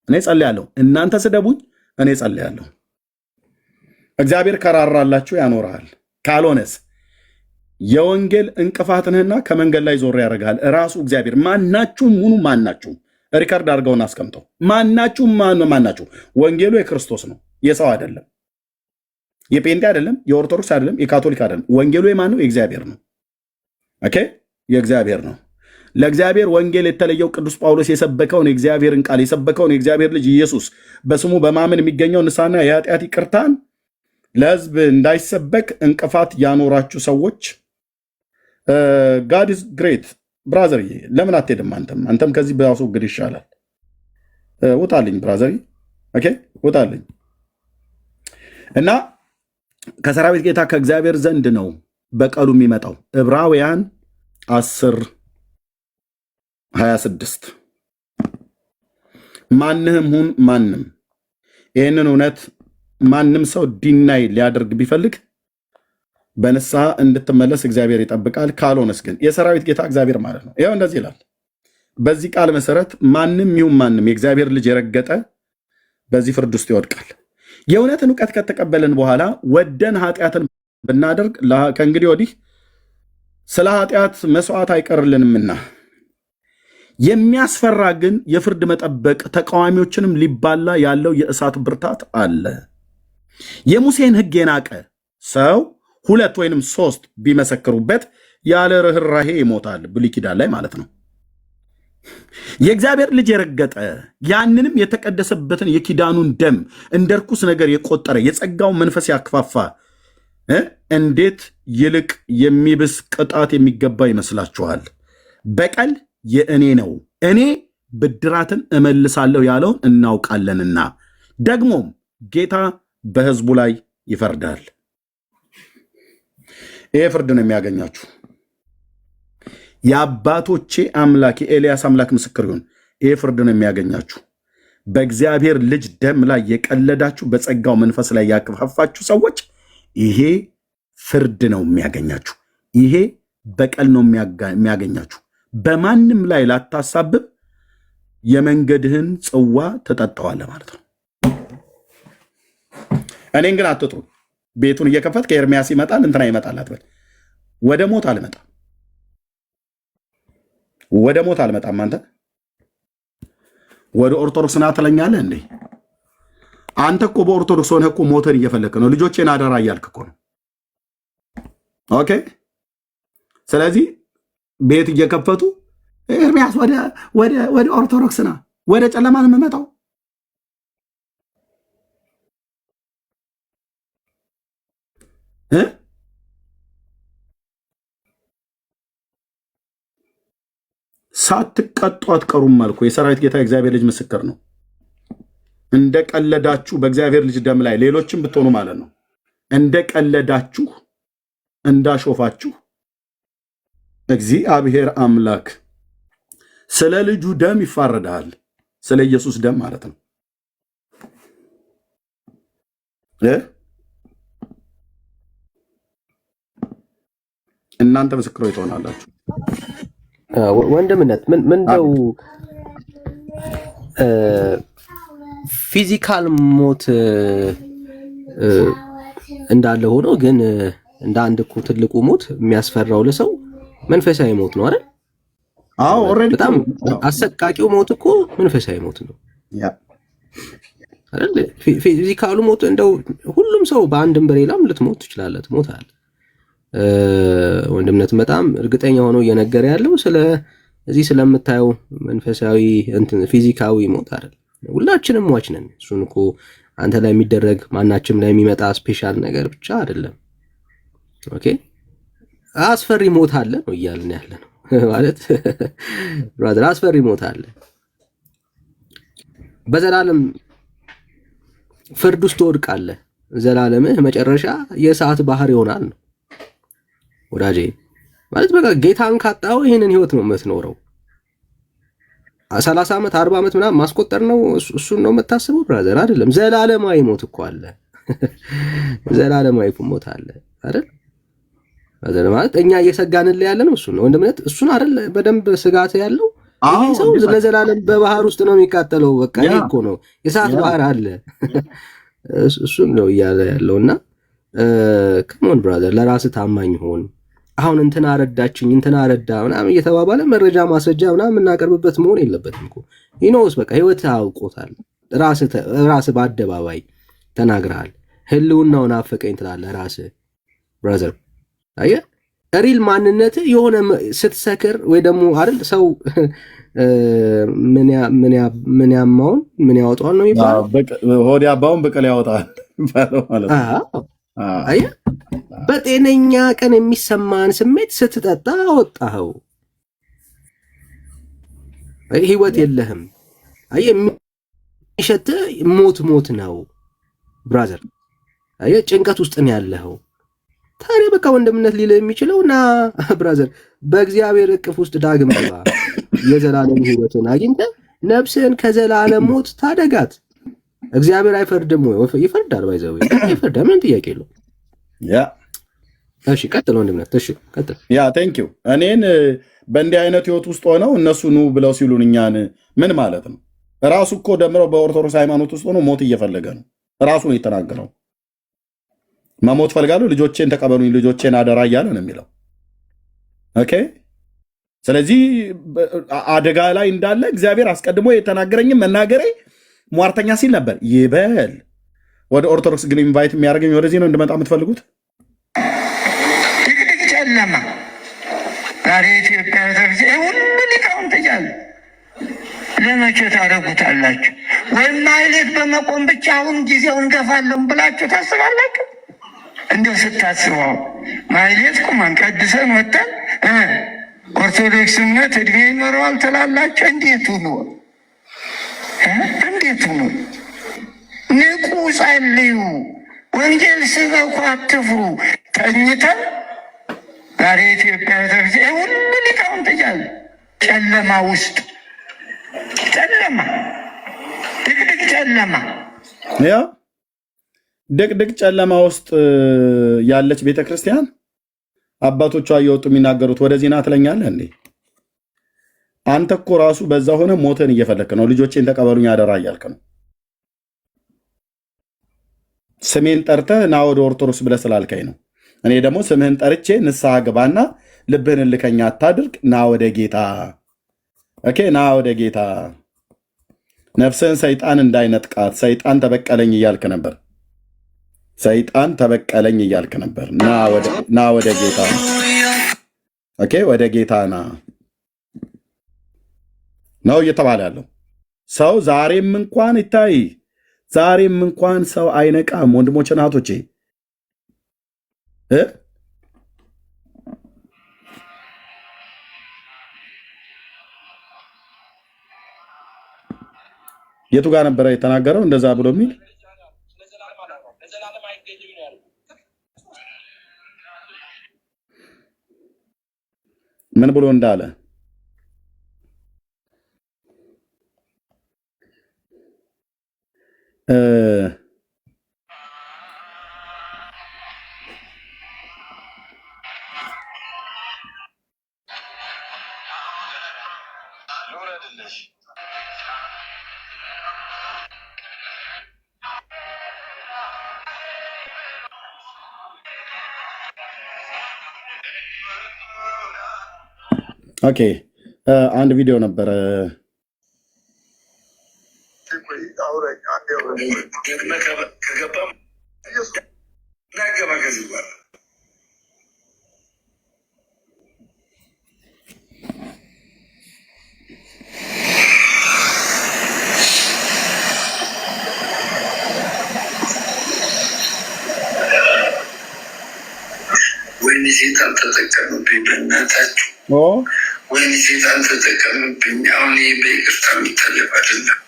እኔ ጸልያለሁ። እናንተ ስደቡኝ፣ እኔ ጸልያለሁ። እግዚአብሔር ከራራላችሁ ያኖርሃል። ካልሆነስ የወንጌል እንቅፋትንህና ከመንገድ ላይ ዞር ያደርግሃል ራሱ እግዚአብሔር። ማናችሁም ሁኑ፣ ማናችሁም ሪከርድ አድርገውን አስቀምጠው። ማናችሁም ወንጌሉ የክርስቶስ ነው፣ የሰው አይደለም፣ የጴንጤ አይደለም፣ የኦርቶዶክስ አይደለም፣ የካቶሊክ አይደለም። ወንጌሉ የማን ነው? የእግዚአብሔር ነው። ኦኬ፣ የእግዚአብሔር ነው። ለእግዚአብሔር ወንጌል የተለየው ቅዱስ ጳውሎስ የሰበከውን የእግዚአብሔርን ቃል የሰበከውን የእግዚአብሔር ልጅ ኢየሱስ በስሙ በማመን የሚገኘው ንስሐና የኃጢአት ይቅርታን ለሕዝብ እንዳይሰበክ እንቅፋት ያኖራችሁ ሰዎች ጋድ ኢዝ ግሬት ብራዘር። ለምን አትሄድም? አንተም ከዚህ ባስወግድ ይሻላል። ውጣልኝ ብራዘር። ኦኬ ውጣልኝ። እና ከሰራዊት ጌታ ከእግዚአብሔር ዘንድ ነው በቀሉ የሚመጣው። ዕብራውያን 10:26 ማንህም ሁን ማንም ይህንን እውነት ማንም ሰው ዲናይ ሊያደርግ ቢፈልግ በንስሐ እንድትመለስ እግዚአብሔር ይጠብቃል። ካልሆነስ ግን የሰራዊት ጌታ እግዚአብሔር ማለት ነው። ይኸው እንደዚህ ይላል። በዚህ ቃል መሰረት ማንም ይሁን ማንም የእግዚአብሔር ልጅ የረገጠ በዚህ ፍርድ ውስጥ ይወድቃል። የእውነትን እውቀት ከተቀበልን በኋላ ወደን ኃጢአትን ብናደርግ ከእንግዲህ ወዲህ ስለ ኃጢአት መስዋዕት አይቀርልንምና፣ የሚያስፈራ ግን የፍርድ መጠበቅ ተቃዋሚዎችንም ሊባላ ያለው የእሳት ብርታት አለ። የሙሴን ሕግ የናቀ ሰው 2 ወይንም 3 ቢመሰክሩበት ያለ ርኅራሄ ይሞታል። ብሉይ ኪዳን ላይ ማለት ነው። የእግዚአብሔር ልጅ የረገጠ ያንንም የተቀደሰበትን የኪዳኑን ደም እንደ ርኩስ ነገር የቆጠረ የጸጋው መንፈስ ያክፋፋ እንዴት ይልቅ የሚብስ ቅጣት የሚገባ ይመስላችኋል? በቀል የእኔ ነው፣ እኔ ብድራትን እመልሳለሁ ያለውን እናውቃለንና፣ ደግሞም ጌታ በሕዝቡ ላይ ይፈርዳል። ይሄ ፍርድ ነው የሚያገኛችሁ። የአባቶቼ አምላክ የኤልያስ አምላክ ምስክር ይሁን። ይሄ ፍርድ ነው የሚያገኛችሁ። በእግዚአብሔር ልጅ ደም ላይ የቀለዳችሁ፣ በጸጋው መንፈስ ላይ ያክፋፋችሁ ሰዎች ይሄ ፍርድ ነው የሚያገኛችሁ። ይሄ በቀል ነው የሚያገኛችሁ። በማንም ላይ ላታሳብብ የመንገድህን ጽዋ ትጠጣዋለህ ማለት ነው። እኔን ግን አትጥሩ። ቤቱን እየከፈት ከኤርሚያስ ይመጣል እንትና ይመጣል አትበል። ወደ ሞት አልመጣም፣ ወደ ሞት አልመጣም። አንተ ወደ ኦርቶዶክስ ና ትለኛለህ እንዴ? አንተ እኮ በኦርቶዶክስ ሆነህ እኮ ሞትን እየፈለክ ነው። ልጆቼን አደራ እያልክ እኮ ነው። ኦኬ። ስለዚህ ቤት እየከፈቱ ኤርሚያስ ወደ ኦርቶዶክስ ና፣ ወደ ጨለማ ነው የምመጣው። ሳትቀጡ አትቀሩም አልኩ። የሰራዊት ጌታ እግዚአብሔር ልጅ ምስክር ነው። እንደቀለዳችሁ በእግዚአብሔር ልጅ ደም ላይ ሌሎችም ብትሆኑ ማለት ነው እንደቀለዳችሁ እንዳሾፋችሁ እግዚአብሔር አምላክ ስለ ልጁ ደም ይፋረዳል። ስለ ኢየሱስ ደም ማለት ነው። እናንተ ምስክሮች ትሆናላችሁ። ወንድምነት ምንድነው? ፊዚካል ሞት እንዳለ ሆኖ ግን እንደ አንድ እኮ ትልቁ ሞት የሚያስፈራው ለሰው መንፈሳዊ ሞት ነው አይደል? አዎ ኦሬዲ በጣም አሰቃቂው ሞት እኮ መንፈሳዊ ሞት ነው አይደል? ፊዚካሉ ሞት እንደው ሁሉም ሰው በአንድም በሌላም ልትሞት ትችላለህ፣ ትሞታለህ። ወንድምነት በጣም እርግጠኛ ሆኖ እየነገረ ያለው ስለዚህ ስለምታየው መንፈሳዊ እንትን ፊዚካዊ ሞት አይደል? ሁላችንም ሟች ነን። እሱን እኮ አንተ ላይ የሚደረግ ማናችም ላይ የሚመጣ ስፔሻል ነገር ብቻ አይደለም። ኦኬ አስፈሪ ሞት አለ ነው እያልን ያለ ነው ማለት ብራዘር፣ አስፈሪ ሞት አለ። በዘላለም ፍርድ ውስጥ ትወድቃለህ። ዘላለምህ መጨረሻ የእሳት ባህር ይሆናል ነው ወዳጄ። ማለት በቃ ጌታን ካጣው ይሄንን ህይወት ነው የምትኖረው። 30 ዓመት 40 ዓመት ምናምን ማስቆጠር ነው እሱን ነው የምታስበው ብራዘር? አይደለም። ዘላለማዊ ሞት እኮ አለ። ዘላለማዊ ሞት አለ አይደል? አይደል? ማለት እኛ እየሰጋንልህ ያለ ነው እሱን ነው ወንድምነት፣ እሱን አይደል? በደንብ ስጋት ያለው ይሄ ሰው ለዘላለም በባህር ውስጥ ነው የሚቃጠለው። በቃ ይሄ እኮ ነው የእሳት ባህር አለ። እሱን ነው እያለ ያለውና ከሞን ብራዘር፣ ለራስህ ታማኝ ሆን። አሁን እንትና ረዳችኝ እንትና ረዳ ምናምን እየተባባለ መረጃ ማስረጃ ምናምን የምናቀርብበት መሆን የለበትም እኮ። ይኖስ በቃ ህይወት አውቆታል። ራስህ በአደባባይ ተናግረሃል። ህልውናውን አፈቀኝ ትላለህ ራስህ ብራዘር። አየህ ሪል ማንነት የሆነ ስትሰክር ወይ ደግሞ አይደል ሰው ምን ያማውን ምን ያወጣዋል ነው የሚባለው። ሆድ ያባውን በቀል ያወጣል ማለት ነው። አየህ በጤነኛ ቀን የሚሰማን ስሜት ስትጠጣ አወጣኸው። ህይወት የለህም። አየህ የሚሸትህ ሞት ነው ብራዘር። አየህ ጭንቀት ውስጥ ነው ያለኸው። ታዲያ በቃ ወንድምነት ሊልህ የሚችለው ና ብራዘር በእግዚአብሔር እቅፍ ውስጥ ዳግም ግባ። የዘላለም ህይወትን አግኝተህ ነፍስህን ከዘላለም ሞት ታደጋት። እግዚአብሔር አይፈርድም ወይ? ይፈርዳል። ባይዘው ይፈርዳል። ምን ጥያቄ የለው። ያ እሺ ቀጥል ወንድምነት። እሺ ቀጥል። ያ ቴንክ ዩ። እኔን በእንዲህ አይነት ህይወት ውስጥ ሆነው እነሱ ኑ ብለው ሲሉን እኛን ምን ማለት ነው? ራሱ እኮ ደምረው በኦርቶዶክስ ሃይማኖት ውስጥ ሆኖ ሞት እየፈለገ ነው። ራሱ ነው የተናገረው። መሞት ፈልጋለሁ፣ ልጆቼን ተቀበሉኝ፣ ልጆቼን አደራ እያለ ነው የሚለው። ኦኬ ስለዚህ አደጋ ላይ እንዳለ እግዚአብሔር አስቀድሞ የተናገረኝም መናገሬ ሟርተኛ ሲል ነበር ይበል። ወደ ኦርቶዶክስ ግን ኢንቫይት የሚያደርገኝ ወደዚህ ነው እንድመጣ የምትፈልጉት። ድቅድቅ ጨለማ ዛሬ ኢትዮጵያ ቤተክርስቲያን ሁሉ ሊቃውንት እያሉ ለመቼ ታደርጉታላችሁ? ወይም ማይሌት በመቆም ብቻ አሁን ጊዜውን ገፋለሁ ብላችሁ ታስባላችሁ? እንደው ስታስበው ማይሌት ቁመን ቀድሰን ወጥተን ኦርቶዶክስነት እድሜ ይኖረዋል ትላላችሁ? እንዴት ሁኑ እንዴት ሁኑ? ንቁ፣ ጸልዩ፣ ወንጌል ስበኩ፣ አትፍሩ። ተኝተን ዛሬ ኢትዮጵያ ቤተክርስቲያን ሁሉ ሊቃውንት እያሉ ጨለማ ውስጥ ጨለማ፣ ድቅድቅ ጨለማ፣ ያ ድቅድቅ ጨለማ ውስጥ ያለች ቤተክርስቲያን አባቶቿ እየወጡ የሚናገሩት ወደዚህ ና ትለኛለህ እንዴ? አንተ እኮ ራሱ በዛ ሆነ ሞትን እየፈለክ ነው። ልጆቼን ተቀበሉኝ አደራ እያልክ ነው። ስሜን ጠርተህ ና ወደ ኦርቶዶክስ ብለህ ስላልከኝ ነው። እኔ ደግሞ ስምህን ጠርቼ ንስሐ ግባና ልብህን እልከኛ አታድርግ፣ ና ወደ ጌታ። ኦኬ ና ወደ ጌታ። ነፍስህን ሰይጣን እንዳይነጥቃት ሰይጣን ተበቀለኝ እያልክ ነበር። ሰይጣን ተበቀለኝ እያልክ ነበር። ና ወደ ጌታ። ኦኬ፣ ወደ ጌታና ነው እየተባለ ያለው ሰው ዛሬም እንኳን ይታይ፣ ዛሬም እንኳን ሰው አይነቃም። ወንድሞች እናቶቼ የቱ ጋር ነበረ የተናገረው እንደዛ ብሎ የሚል ምን ብሎ እንዳለ ኦኬ፣ አንድ ቪዲዮ ነበረ ወይኔ ሴጣን ተጠቀምብኝ፣ በእናታችሁ ወይኔ ሴጣን ተጠቀምብኝ። አሁን ይህ በይቅርታ የሚታለፍ አይደለም።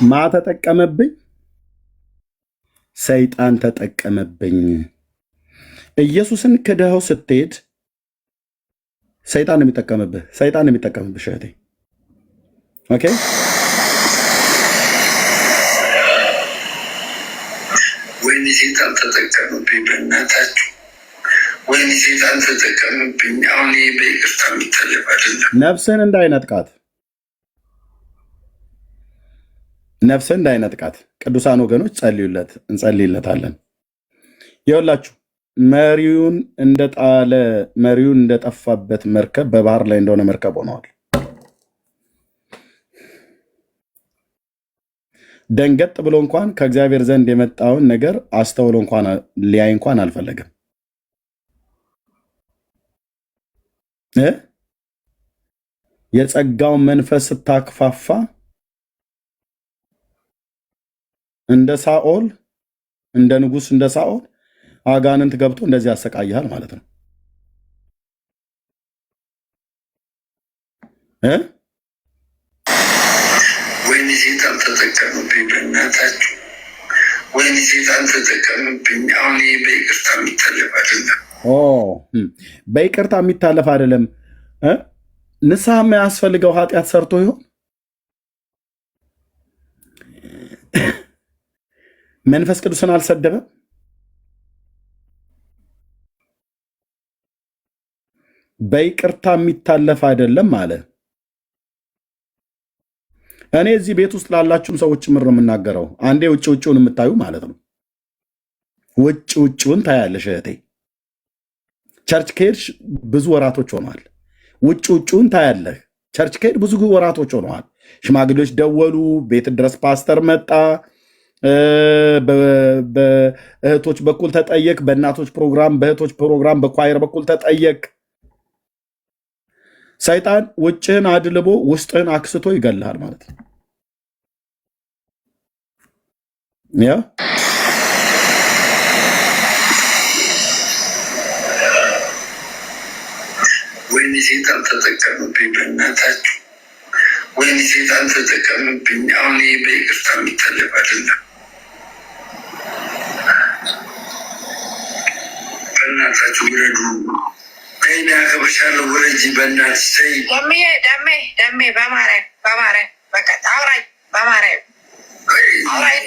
ማ ተጠቀመብኝ? ሰይጣን ተጠቀመብኝ። ኢየሱስን ክደኸው ስትሄድ ሰይጣን የሚጠቀምብህ፣ ሰይጣን የሚጠቀምብህ እህቴ። ኦኬ፣ ወይኔ ሴጣን ተጠቀምብኝ፣ በእናታችሁ ወይኔ ሴጣን ተጠቀምብኝ። አሁን ይህ በይቅርታ የሚታለፍ አይደለም። ነፍስን እንዳይነጥቃት፣ ነፍስን እንዳይነጥቃት ቅዱሳን ወገኖች ጸልዩለት፣ እንጸልይለታለን። ይኸውላችሁ መሪውን እንደጣለ መሪውን እንደጠፋበት መርከብ በባህር ላይ እንደሆነ መርከብ ሆነዋል። ደንገጥ ብሎ እንኳን ከእግዚአብሔር ዘንድ የመጣውን ነገር አስተውሎ እንኳን ሊያይ እንኳን አልፈለገም። የጸጋውን መንፈስ ስታክፋፋ እንደ ሳኦል እንደ ንጉስ እንደ ሳኦል አጋንንት ገብቶ እንደዚህ ያሰቃይሃል ማለት ነው። ወይኔ ሴጣን ተጠቀምብኝ፣ በእናታችሁ ወይኔ ሴጣን ተጠቀምብኝ። አሁን ይህ በይቅርታ የሚታለፍ አይደለም። በይቅርታ የሚታለፍ አይደለም። ንስሐ የማያስፈልገው ኃጢአት ሰርቶ ይሆን? መንፈስ ቅዱስን አልሰደበም? በይቅርታ የሚታለፍ አይደለም አለ። እኔ እዚህ ቤት ውስጥ ላላችሁም ሰዎች ጭምር ነው የምናገረው። አንዴ ውጭ ውጭውን የምታዩ ማለት ነው። ውጭ ውጭውን ታያለሽ እህቴ። ቸርች ከሄድሽ ብዙ ወራቶች ሆነዋል። ውጭ ውጭውን ታያለህ። ቸርች ከሄድ ብዙ ወራቶች ሆነዋል። ሽማግሌዎች ደወሉ፣ ቤት ድረስ ፓስተር መጣ፣ በእህቶች በኩል ተጠየቅ፣ በእናቶች ፕሮግራም፣ በእህቶች ፕሮግራም፣ በኳየር በኩል ተጠየቅ። ሰይጣን ውጭህን አድልቦ ውስጥህን አክስቶ ይገልሃል ማለት ነው። ያ ወይኔ ሴጣን ተጠቀምብኝ፣ በእናታችሁ ወይኔ ሴጣን ተጠቀምብኝ። አሁን ይህ በይቅርታ የሚታለፍ አይደለም። በእናታችሁ ውረዱ። ከእኔ አከብርሻለሁ፣ ውረጂ በእናትሽ። ተይ ደሜ በማርያም በቃ አውራኝ፣ በማርያም አውራኝ።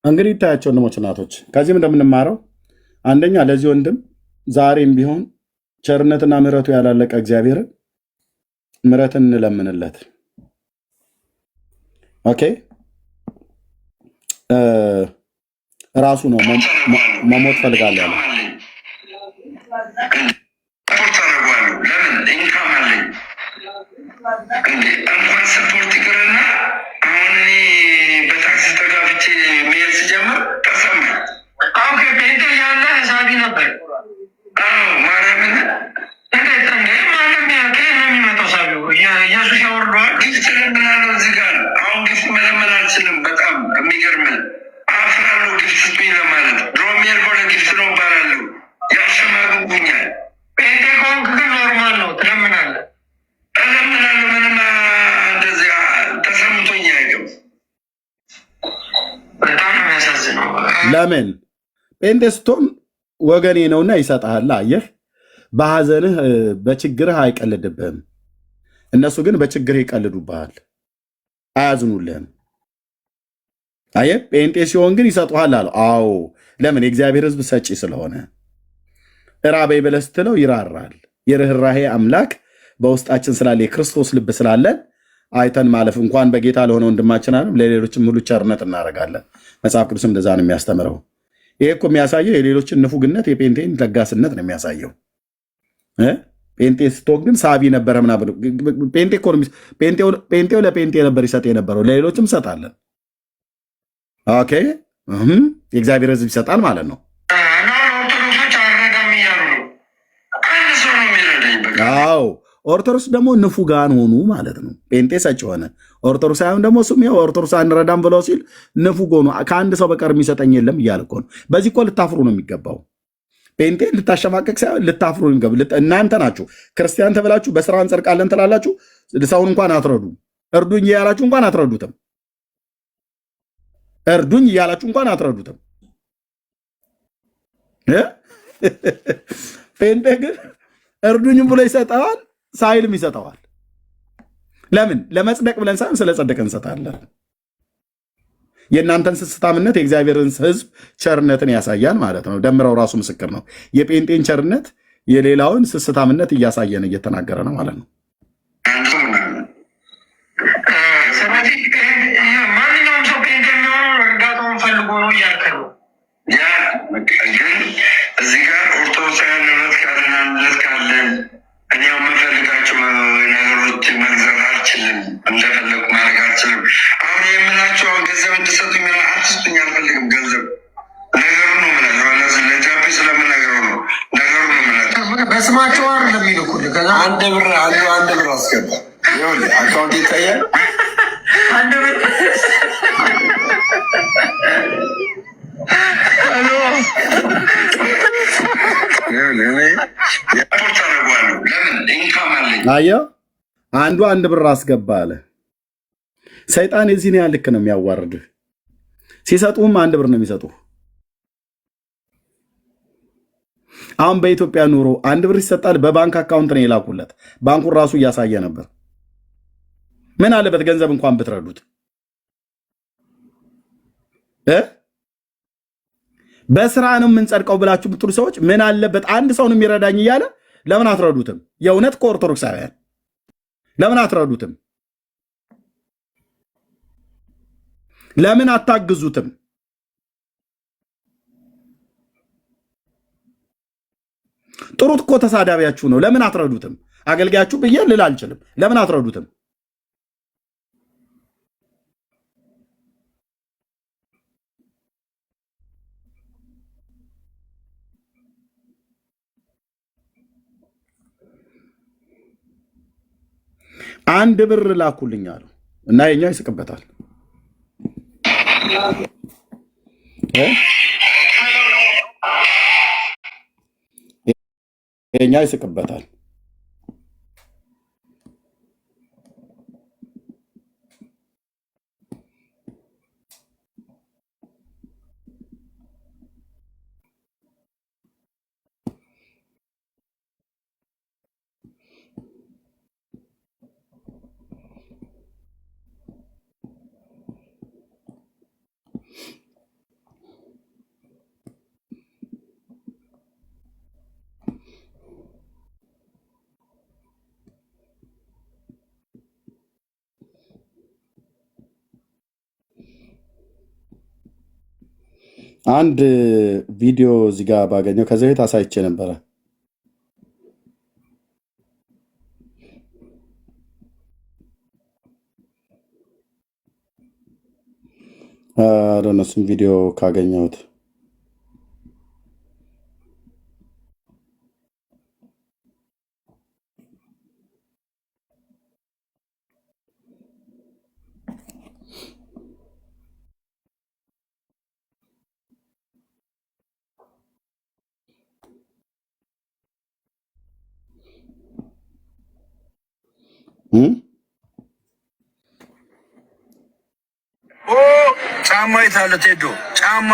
እንግዲህ ይታያቸው ወንድሞች እናቶች፣ ከዚህም እንደምንማረው አንደኛ ለዚህ ወንድም ዛሬም ቢሆን ቸርነትና ምሕረቱ ያላለቀ እግዚአብሔርን ምሕረትን እንለምንለት። ኦኬ፣ ራሱ ነው መሞት ፈልጋለሁ ያለ እንኳን ስፖርት ይቅርና አሁን እኔ በታክሲ ተጋፍቼ መሄድ ስጀምር ተሰማኝ። አሁን ከጴንጤ ያለ ሳቢ ነበር። ማርያምን እንዴት እንዴ ማለም ከየት ነው የሚመጣው ሳቢው? ኢየሱስ ያወርደዋል። ጊፍት ለምናለው እዚህ ጋር አሁን ጊፍት መለመን አልችልም። በጣም የሚገርምን አፍራለሁ ጊፍት ስጡኝ ለማለት። ድሮም የርጎ ለጊፍት ነው እባላለሁ። ያሸማግጉኛል። ጴንጤ ከሆንክ ግን ኖርማል ነው፣ ትለምናለህ። እለምናለሁ። ምንም እንደዚያ ተሰምቶኝ አያውቅም። በጣም ነው የሚያሳዝነው። ለምን ጴንጤ ስትሆን ወገኔ ነውና ይሰጥሃል። አየህ፣ በሐዘንህ በችግርህ አይቀልድብህም። እነሱ ግን በችግርህ ይቀልዱብሃል፣ አያዝኑልህም። አየህ፣ ጴንጤ ሲሆን ግን ይሰጡሃል አለው። አዎ፣ ለምን? የእግዚአብሔር ሕዝብ ሰጪ ስለሆነ። እራበይ ብለህ ስትለው ይራራል። የርኅራሄ አምላክ በውስጣችን ስላለ የክርስቶስ ልብ ስላለን አይተን ማለፍ እንኳን በጌታ ለሆነ ወንድማችን አለም ለሌሎችም ሁሉ ቸርነት እናደርጋለን። መጽሐፍ ቅዱስም እንደዛ ነው የሚያስተምረው። ይሄ እኮ የሚያሳየው የሌሎችን ንፉግነት የጴንጤን ለጋስነት ነው የሚያሳየው። ጴንጤ ስትሆን ግን ሳቢ ነበረ ምናምን። ጴንጤው ለጴንጤ ነበር ይሰጥ የነበረው፣ ለሌሎችም ይሰጣለን። ኦኬ፣ የእግዚአብሔር ሕዝብ ይሰጣል ማለት ነው። ኦርቶዶክሶች አልረዳም እያሉ ነው። አንድ ሰው ነው የሚረዳኝ። በቃ አዎ፣ ኦርቶዶክስ ደግሞ ንፉጋን ሆኑ ማለት ነው። ጴንጤ ሰጭ ሆነ። ኦርቶዶክሳውያን ደግሞ እሱም ያው ኦርቶዶክስ አንረዳም ብለው ሲል ንፉግ ሆኑ። ከአንድ ሰው በቀር የሚሰጠኝ የለም እያለ እኮ ነው። በዚህ እኮ ልታፍሩ ነው የሚገባው። ጴንጤ ልታሸማቀቅ ሳይሆን ልታፍሩ ነው የሚገባው። እናንተ ናችሁ ክርስቲያን ተብላችሁ በስራ እንጸድቃለን ትላላችሁ። ሰውን እንኳን አትረዱ። እርዱኝ እያላችሁ እንኳን አትረዱትም። እርዱኝ እያላችሁ እንኳን አትረዱትም። ጴንጤ ግን እርዱኝም ብሎ ይሰጠዋል፣ ሳይልም ይሰጠዋል። ለምን? ለመጽደቅ ብለን ሳይሆን ስለ ጸደቅ እንሰጣለን። የእናንተን ስስታምነት የእግዚአብሔርን ሕዝብ ቸርነትን ያሳያል ማለት ነው። ደምረው ራሱ ምስክር ነው። የጴንጤን ቸርነት የሌላውን ስስታምነት እያሳየን እየተናገረ ነው ማለት ነው። ስለዚህ ማንኛውም ሰው ጴንጤ የሚሆነው እርዳታውን ፈልጎ ነው እያልክ ነው። ያ ግን እዚህ ጋር ኦርቶዶክሳውያን ንብረት ካለን አንድነት ካለን እኔ የምፈልጋቸው ነገሮች መግዛት አልችልም፣ እንደፈለጉ ማድረግ አልችልም። አሁን የምላቸው ገንዘብ እንድሰጡ አትስጡኝ፣ አልፈልግም ገንዘብ። ነገሩ ነው የምላቸው። ለጃፒ ስለምናገረው ነው ነገሩ ነው የምላቸው። በስማቸው አር ለሚልኩልህ አንድ ብር አስገባ። ይኸውልህ አካውንት ይታያል። አንድ ብር ሪፖርት አደርገዋለሁ። ለምን ኢንካም አለኝ። አየው፣ አንዱ አንድ ብር አስገባ አለ። ሰይጣን የዚህን ያህል ልክ ነው የሚያዋርድህ። ሲሰጡህም አንድ ብር ነው የሚሰጡህ። አሁን በኢትዮጵያ ኑሮ አንድ ብር ይሰጣል። በባንክ አካውንት ነው የላኩለት። ባንኩን ራሱ እያሳየ ነበር። ምን አለበት ገንዘብ እንኳን ብትረዱት። በስራ ነው የምንጸድቀው ብላችሁ ብትሉ ሰዎች ምን አለበት አንድ ሰው ነው የሚረዳኝ እያለ ለምን አትረዱትም? የእውነት ከኦርቶዶክሳውያን ለምን አትረዱትም? ለምን አታግዙትም? ጥሩት እኮ ተሳዳቢያችሁ ነው። ለምን አትረዱትም? አገልጋያችሁ ብዬ ልል አልችልም። ለምን አትረዱትም? አንድ ብር ላኩልኝ አሉ እና የኛ ይስቅበታል። የኛ ይስቅበታል። አንድ ቪዲዮ እዚህ ጋር ባገኘው ከዚህ ቤት አሳይቼ ነበረ። እነሱም ቪዲዮ ካገኘሁት ጫማ የት አለ ቴዶ? ጫማ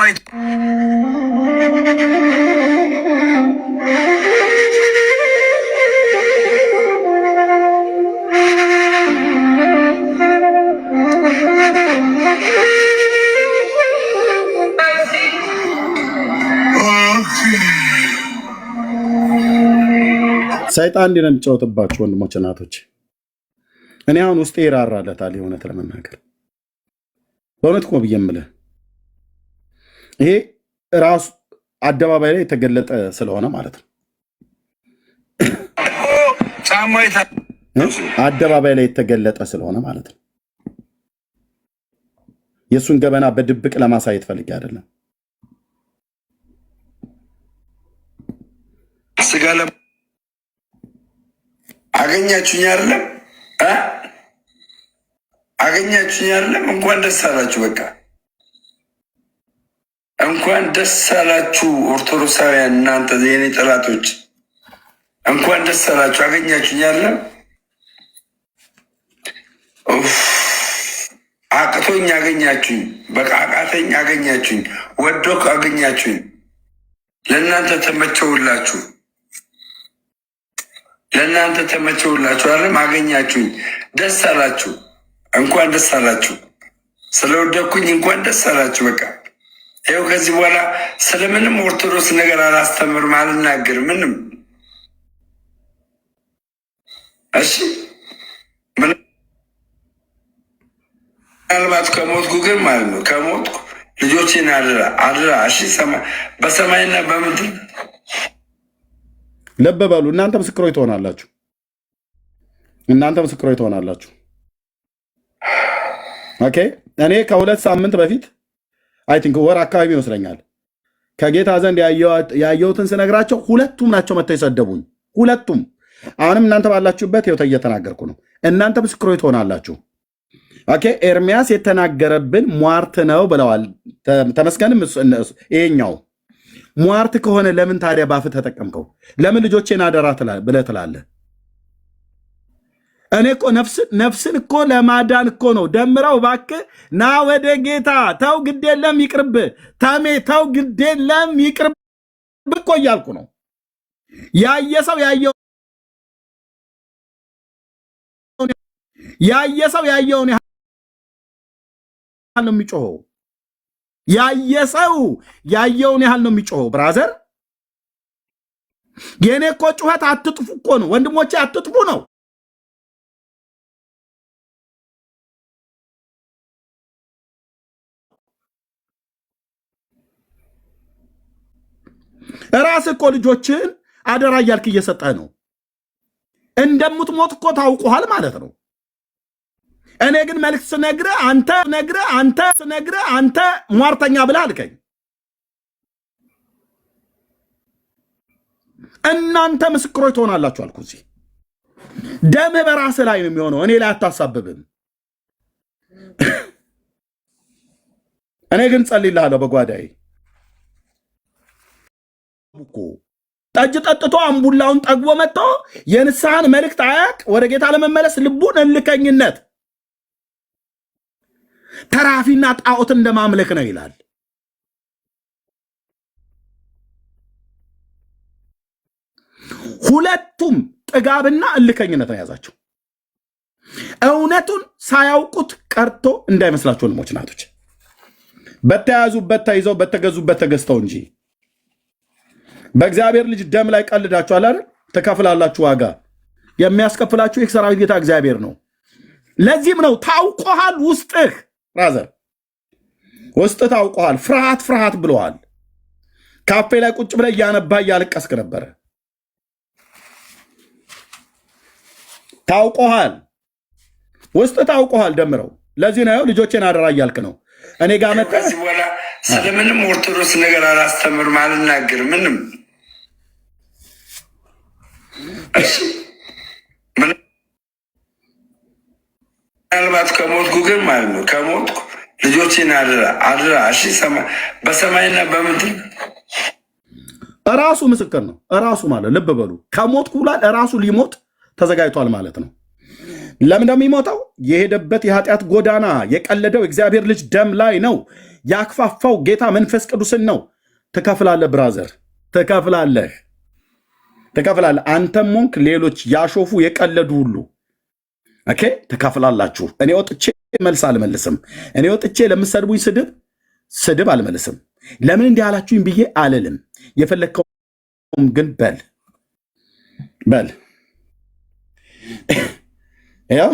ሰይጣን እንዲህ ነው የሚጫወትባችሁ ወንድሞች እናቶች። እኔ አሁን ውስጤ ይራራለታል የእውነት ለመናገር በእውነት እኮ ብዬ የምልህ ይሄ ራሱ አደባባይ ላይ የተገለጠ ስለሆነ ማለት ነው። አደባባይ ላይ የተገለጠ ስለሆነ ማለት ነው። የእሱን ገበና በድብቅ ለማሳየት ፈልጌ አይደለም። ስጋ አገኛችሁኝ አይደለም? አገኛችሁኝ አይደለም? እንኳን ደስ አላችሁ። በቃ እንኳን ደስ አላችሁ ኦርቶዶክሳውያን፣ እናንተ የኔ ጠላቶች እንኳን ደስ አላችሁ። አገኛችሁኝ አይደለም? አቅቶኝ አገኛችሁኝ። በቃ አቃተኝ አገኛችሁኝ። ወዶክ አገኛችሁኝ። ለእናንተ ተመቸውላችሁ። ለእናንተ ተመቸውላችሁ አይደለም? አገኛችሁኝ። ደስ አላችሁ። እንኳን ደስ አላችሁ። ስለወደኩኝ እንኳን ደስ አላችሁ። በቃ ይኸው ከዚህ በኋላ ስለምንም ኦርቶዶክስ ነገር አላስተምርም፣ አልናገርም ምንም። እሺ ምናልባት ከሞትኩ ግን ማለት ነው ከሞትኩ ልጆቼን አድራ እሺ፣ በሰማይና በምድር ልብ በሉ። እናንተ ምስክሮች ትሆናላችሁ። እናንተ ምስክሮች ትሆናላችሁ። ኦኬ። እኔ ከ2 ሳምንት በፊት አይ ቲንክ ወር አካባቢ ይመስለኛል ከጌታ ዘንድ ያየሁትን ስነግራቸው ሁለቱም ናቸው መጥተው የሰደቡኝ። ሁለቱም። አሁንም እናንተ ባላችሁበት ይኸው እየተናገርኩ ነው። እናንተ ምስክሮች ትሆናላችሁ። ኦኬ። ኤርሚያስ የተናገረብን ሟርት ነው ብለዋል። ተመስገንም ይሄኛው ሟርት ከሆነ ለምን ታዲያ ባፍ ተጠቀምከው? ለምን ልጆቼን አደራ ብለህ ትላለህ? እኔ እኮ ነፍስን እኮ ለማዳን እኮ ነው። ደምረው እባክህ ና ወደ ጌታ ተው፣ ግድ የለም ይቅርብ፣ ተሜ ተው፣ ግድ የለም ይቅርብ እኮ እያልኩ ነው። ያየ ሰው ያየውን ያህል ነው የሚጮኸው። ያየ ሰው ያየውን ያህል ነው የሚጮኸው። ብራዘር የኔ እኮ ጩኸት አትጥፉ እኮ ነው ወንድሞቼ፣ አትጥፉ ነው። ራስ እኮ ልጆችን አደራ እያልክ እየሰጠህ ነው። እንደምትሞት እኮ ታውቁሃል ማለት ነው። እኔ ግን መልዕክት ስነግርህ አንተ ሟርተኛ ብለህ አልከኝ። እናንተ ምስክሮች ትሆናላችሁ አልኩ። እዚህ ደምህ በራስህ ላይ ነው የሚሆነው፣ እኔ ላይ አታሳብብም። እኔ ግን ጸልይልሃለሁ በጓዳዬ። ጠጅ ጠጥቶ አምቡላውን ጠግቦ መጥቶ የንስሐን መልእክት አያቅ ወደ ጌታ ለመመለስ ልቡን እልከኝነት ተራፊና ጣዖት እንደማምለክ ነው ይላል። ሁለቱም ጥጋብና እልከኝነት ነው የያዛቸው። እውነቱን ሳያውቁት ቀርቶ እንዳይመስላችሁ ወንድሞች ናቶች፣ በተያዙበት ተይዘው በተገዙበት ተገዝተው እንጂ በእግዚአብሔር ልጅ ደም ላይ ቀልዳችኋል አይደል? ትከፍላላችሁ ዋጋ። የሚያስከፍላችሁ የሰራዊት ጌታ እግዚአብሔር ነው። ለዚህም ነው ታውቆሃል። ውስጥህ ራዘር ውስጥህ ታውቆሃል። ፍርሃት ብለዋል። ካፌ ላይ ቁጭ ብለህ እያነባ እያለቀስክ ነበረ። ታውቆሃል። ውስጥህ ታውቆሃል። ደምረው። ለዚህ ነው ልጆቼን አደራ እያልክ ነው። እኔ ጋር መጣ። ከዚህ በኋላ ስለምንም ኦርቶዶክስ ነገር አላስተምርም፣ አልናገርም ምንም። እሺ ምናልባት ከሞትኩ ግን ማለት ነው ከሞትኩ ልጆችን አድራ እሺ፣ በሰማይና በምድር እራሱ ምስክር ነው። እራሱ ማለት ልብ በሉ ከሞትኩ ብሏል። እራሱ ሊሞት ተዘጋጅቷል ማለት ነው። ለምን እንደሚሞተው የሄደበት የኃጢአት ጎዳና የቀለደው እግዚአብሔር ልጅ ደም ላይ ነው። ያክፋፋው ጌታ መንፈስ ቅዱስን ነው። ትከፍላለህ ብራዘር፣ ትከፍላለህ። አንተም ሞንክ ሌሎች ያሾፉ የቀለዱ ሁሉ ኦኬ፣ ትከፍላላችሁ። እኔ ወጥቼ መልስ አልመልስም። እኔ ወጥቼ ለምሰድቡኝ ስድብ አልመልስም። ለምን እንዲህ አላችሁኝ ብዬ አልልም። የፈለግከውም ግን በል ያው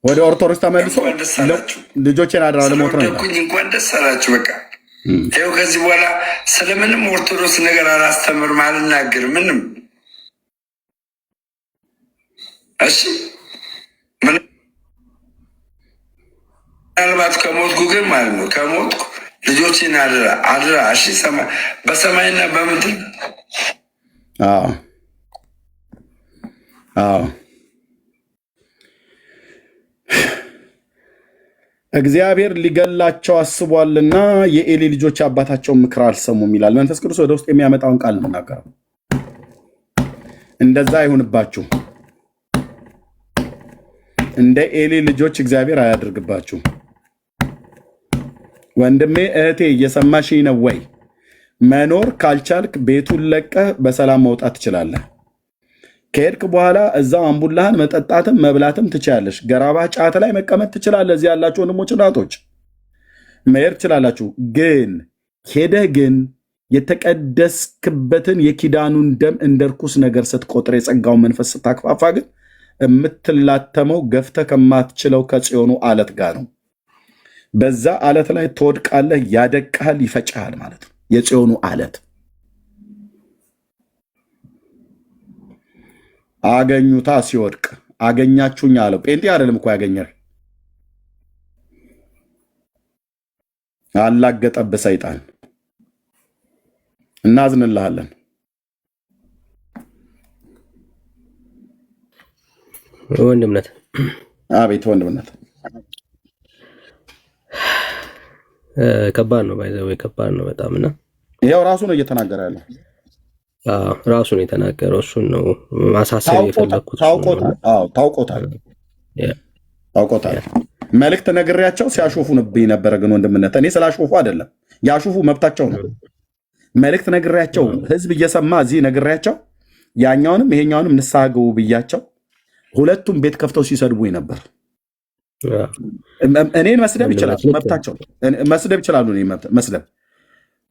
ወደ ኦርቶዶክስ ተመልሶ ልጆችን አድራ ለሞት ነው። እንኳን ደስ አላችሁ። በቃ ይኸው ከዚህ በኋላ ስለምንም ኦርቶዶክስ ነገር አላስተምርም፣ አልናገርም ምንም። እሺ ምናልባት ከሞትኩ ግን ማለት ነው ከሞትኩ ልጆችን አድራ እሺ፣ በሰማይና በምድር እግዚአብሔር ሊገላቸው አስቧልና የኤሊ ልጆች አባታቸውን ምክር አልሰሙም ይላል መንፈስ ቅዱስ። ወደ ውስጥ የሚያመጣውን ቃል እንናገረው። እንደዛ አይሁንባችሁ። እንደ ኤሊ ልጆች እግዚአብሔር አያደርግባችሁ። ወንድሜ እህቴ እየሰማሽኝ ነው ወይ? መኖር ካልቻልክ ቤቱን ለቀህ በሰላም መውጣት ትችላለህ። ከሄድክ በኋላ እዛው አምቡላህን መጠጣትም መብላትም ትችላለሽ። ገራባ ጫት ላይ መቀመጥ ትችላለህ። እዚህ ያላችሁ ወንድሞች እናቶች መሄድ ትችላላችሁ። ግን ሄደህ ግን የተቀደስክበትን የኪዳኑን ደም እንደ ርኩስ ነገር ስትቆጥር የጸጋውን መንፈስ ስታክፋፋ ግን የምትላተመው ገፍተህ ከማትችለው ከጽዮኑ አለት ጋር ነው። በዛ አለት ላይ ትወድቃለህ። ያደቅሃል፣ ይፈጭሃል ማለት ነው። የጽዮኑ አለት አገኙታ ሲወድቅ አገኛችሁኝ አለው። ጴንጤ አይደለም እኮ ያገኘህ፣ አላገጠብህ ሰይጣን። እናዝንልሃለን። ወንድምነት አቤት ወንድምነት ከባድ ነው። ባይዘው ከባድ ነው በጣም እና ይሄው ራሱ ነው እየተናገረ ያለው። ራሱ ነው የተናገረው። እሱን ነው ማሳሰብ የፈለኩት። ታውቆታል። መልእክት ነግሬያቸው ሲያሾፉንብኝ ነበረ። ግን ወንድምነት እኔ ስላሾፉ አይደለም፣ ያሾፉ መብታቸው ነው። መልእክት ነግሬያቸው ህዝብ እየሰማ እዚህ ነግሬያቸው ያኛውንም ይሄኛውንም ንስሐ ግቡ ብያቸው ሁለቱም ቤት ከፍተው ሲሰድቡኝ ነበር። እኔን መስደብ ይችላሉ፣ መብታቸው። መስደብ ይችላሉ፣ መስደብ።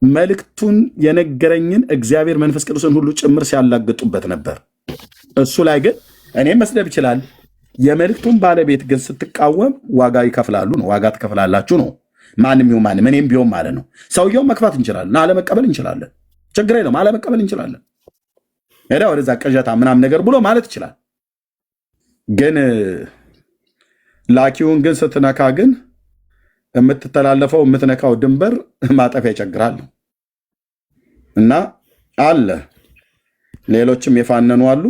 መልእክቱን የነገረኝን እግዚአብሔር መንፈስ ቅዱስን ሁሉ ጭምር ሲያላግጡበት ነበር። እሱ ላይ ግን እኔም መስደብ ይችላል። የመልእክቱን ባለቤት ግን ስትቃወም ዋጋ ይከፍላሉ ነው። ዋጋ ትከፍላላችሁ ነው። ማንም ይሁን ማንም፣ እኔም ቢሆን ማለት ነው። ሰውየውን መክፋት እንችላለን፣ አለመቀበል እንችላለን። ችግር የለውም፣ አለመቀበል እንችላለን። ሄዳ ወደዛ ቅዠታ ምናምን ነገር ብሎ ማለት ይችላል። ግን ላኪውን ግን ስትነካ ግን የምትተላለፈው የምትነካው ድንበር ማጠፊያ ይቸግራል እና አለ። ሌሎችም የፋነኑ አሉ።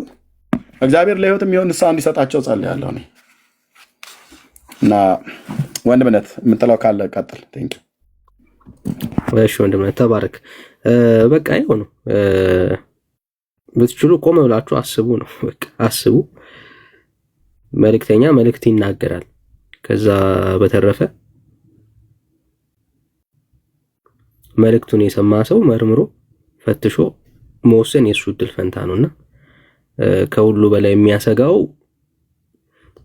እግዚአብሔር ለሕይወት የሚሆን ንስሐ እንዲሰጣቸው ጸልያለሁ እኔ እና ወንድምነት የምትለው ካለ ቀጥል። እሺ ወንድምነት ተባረክ። በቃ ይኸው ነው። ብትችሉ ቆም ብላችሁ አስቡ ነው። በቃ አስቡ። መልእክተኛ መልእክት ይናገራል። ከዛ በተረፈ መልእክቱን የሰማ ሰው መርምሮ ፈትሾ መወሰን የእሱ ዕድል ፈንታ ነውና ከሁሉ በላይ የሚያሰጋው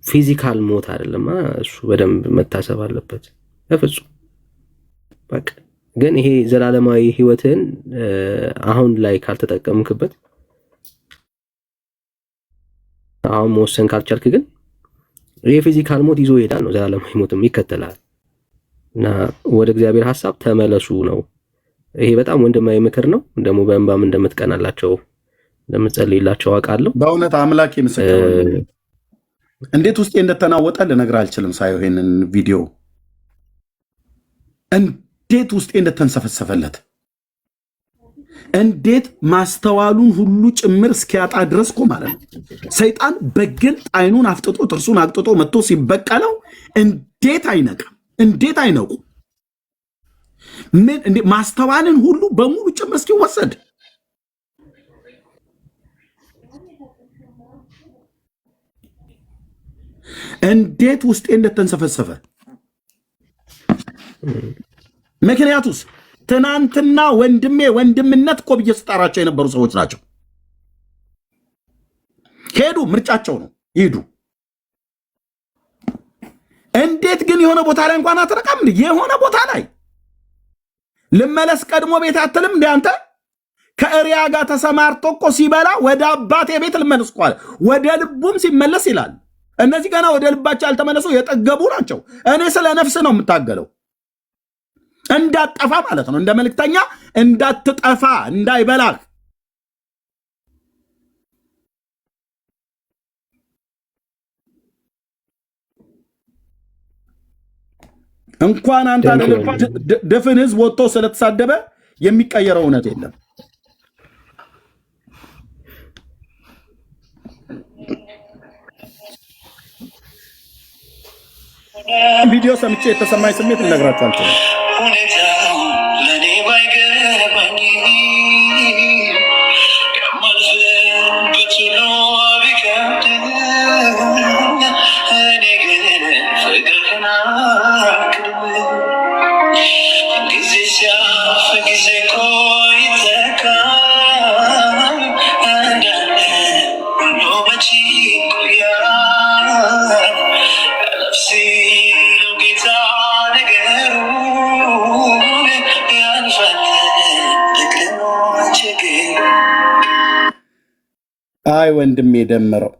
ፊዚካል ሞት አይደለም። እሱ በደንብ መታሰብ አለበት በፍጹም። በቃ ግን ይሄ ዘላለማዊ ህይወትን አሁን ላይ ካልተጠቀምክበት፣ አሁን መወሰን ካልቻልክ ግን የፊዚካል ሞት ይዞ ይሄዳል ነው። ዘላለማዊ ሞትም ይከተላል እና ወደ እግዚአብሔር ሐሳብ ተመለሱ ነው። ይሄ በጣም ወንድማዊ ምክር ነው። ደግሞ በእንባም እንደምትቀናላቸው እንደምትጸልይላቸው አውቃለሁ። በእውነት አምላክ ምስክር ነው። እንዴት ውስጤ እንደተናወጠ ልነግርህ አልችልም። ሳየው ይሄንን ቪዲዮ እንዴት ውስጤ እንደተንሰፈሰፈለት እንዴት ማስተዋሉን ሁሉ ጭምር እስኪያጣ ድረስ እኮ ማለት ነው። ሰይጣን በግልጥ አይኑን አፍጥጦ ጥርሱን አቅጥጦ መጥቶ ሲበቀለው እንዴት አይነቃም? እንዴት አይነቁ? ምን እንዴ ማስተዋልን ሁሉ በሙሉ ጭምር እስኪወሰድ እንዴት ውስጤ እንደተንሰፈሰፈ። ምክንያቱስ ትናንትና ወንድምነት እኮ ብዬ ስጠራቸው የነበሩ ሰዎች ናቸው። ሄዱ፣ ምርጫቸው ነው፣ ይሄዱ። እንዴት ግን የሆነ ቦታ ላይ እንኳን አትረቃም? የሆነ ቦታ ላይ ልመለስ ቀድሞ ቤት አትልም? እንደ አንተ ከእሪያ ጋር ተሰማርቶ እኮ ሲበላ ወደ አባቴ ቤት ልመለስ እኮ አለ። ወደ ልቡም ሲመለስ ይላል። እነዚህ ገና ወደ ልባቸው ያልተመለሱ የጠገቡ ናቸው። እኔ ስለ ነፍስ ነው የምታገለው፣ እንዳትጠፋ ማለት ነው። እንደ መልእክተኛ እንዳትጠፋ፣ እንዳይበላህ። እንኳን አንተ ድፍን ህዝብ ወጥቶ ስለተሳደበ የሚቀየረው እውነት የለም። ቪዲዮ ሰምቼ የተሰማኝ ስሜት ልነግራችሁ አልችልም። ሁኔታው ለኔ ባይገባኝ ከማልፍበት ነው ቢከብድ እኔ ግን ፍቅርህን አቅርብ ጊዜ ሲያልፍ ጊዜ እኮ ይተካል እንዳለ ሁሉ መቼ ይቆያል ሲለው ጌታ ነገሩን ያልፋል ደግሞች ግን አይ ወንድሜ ደምረው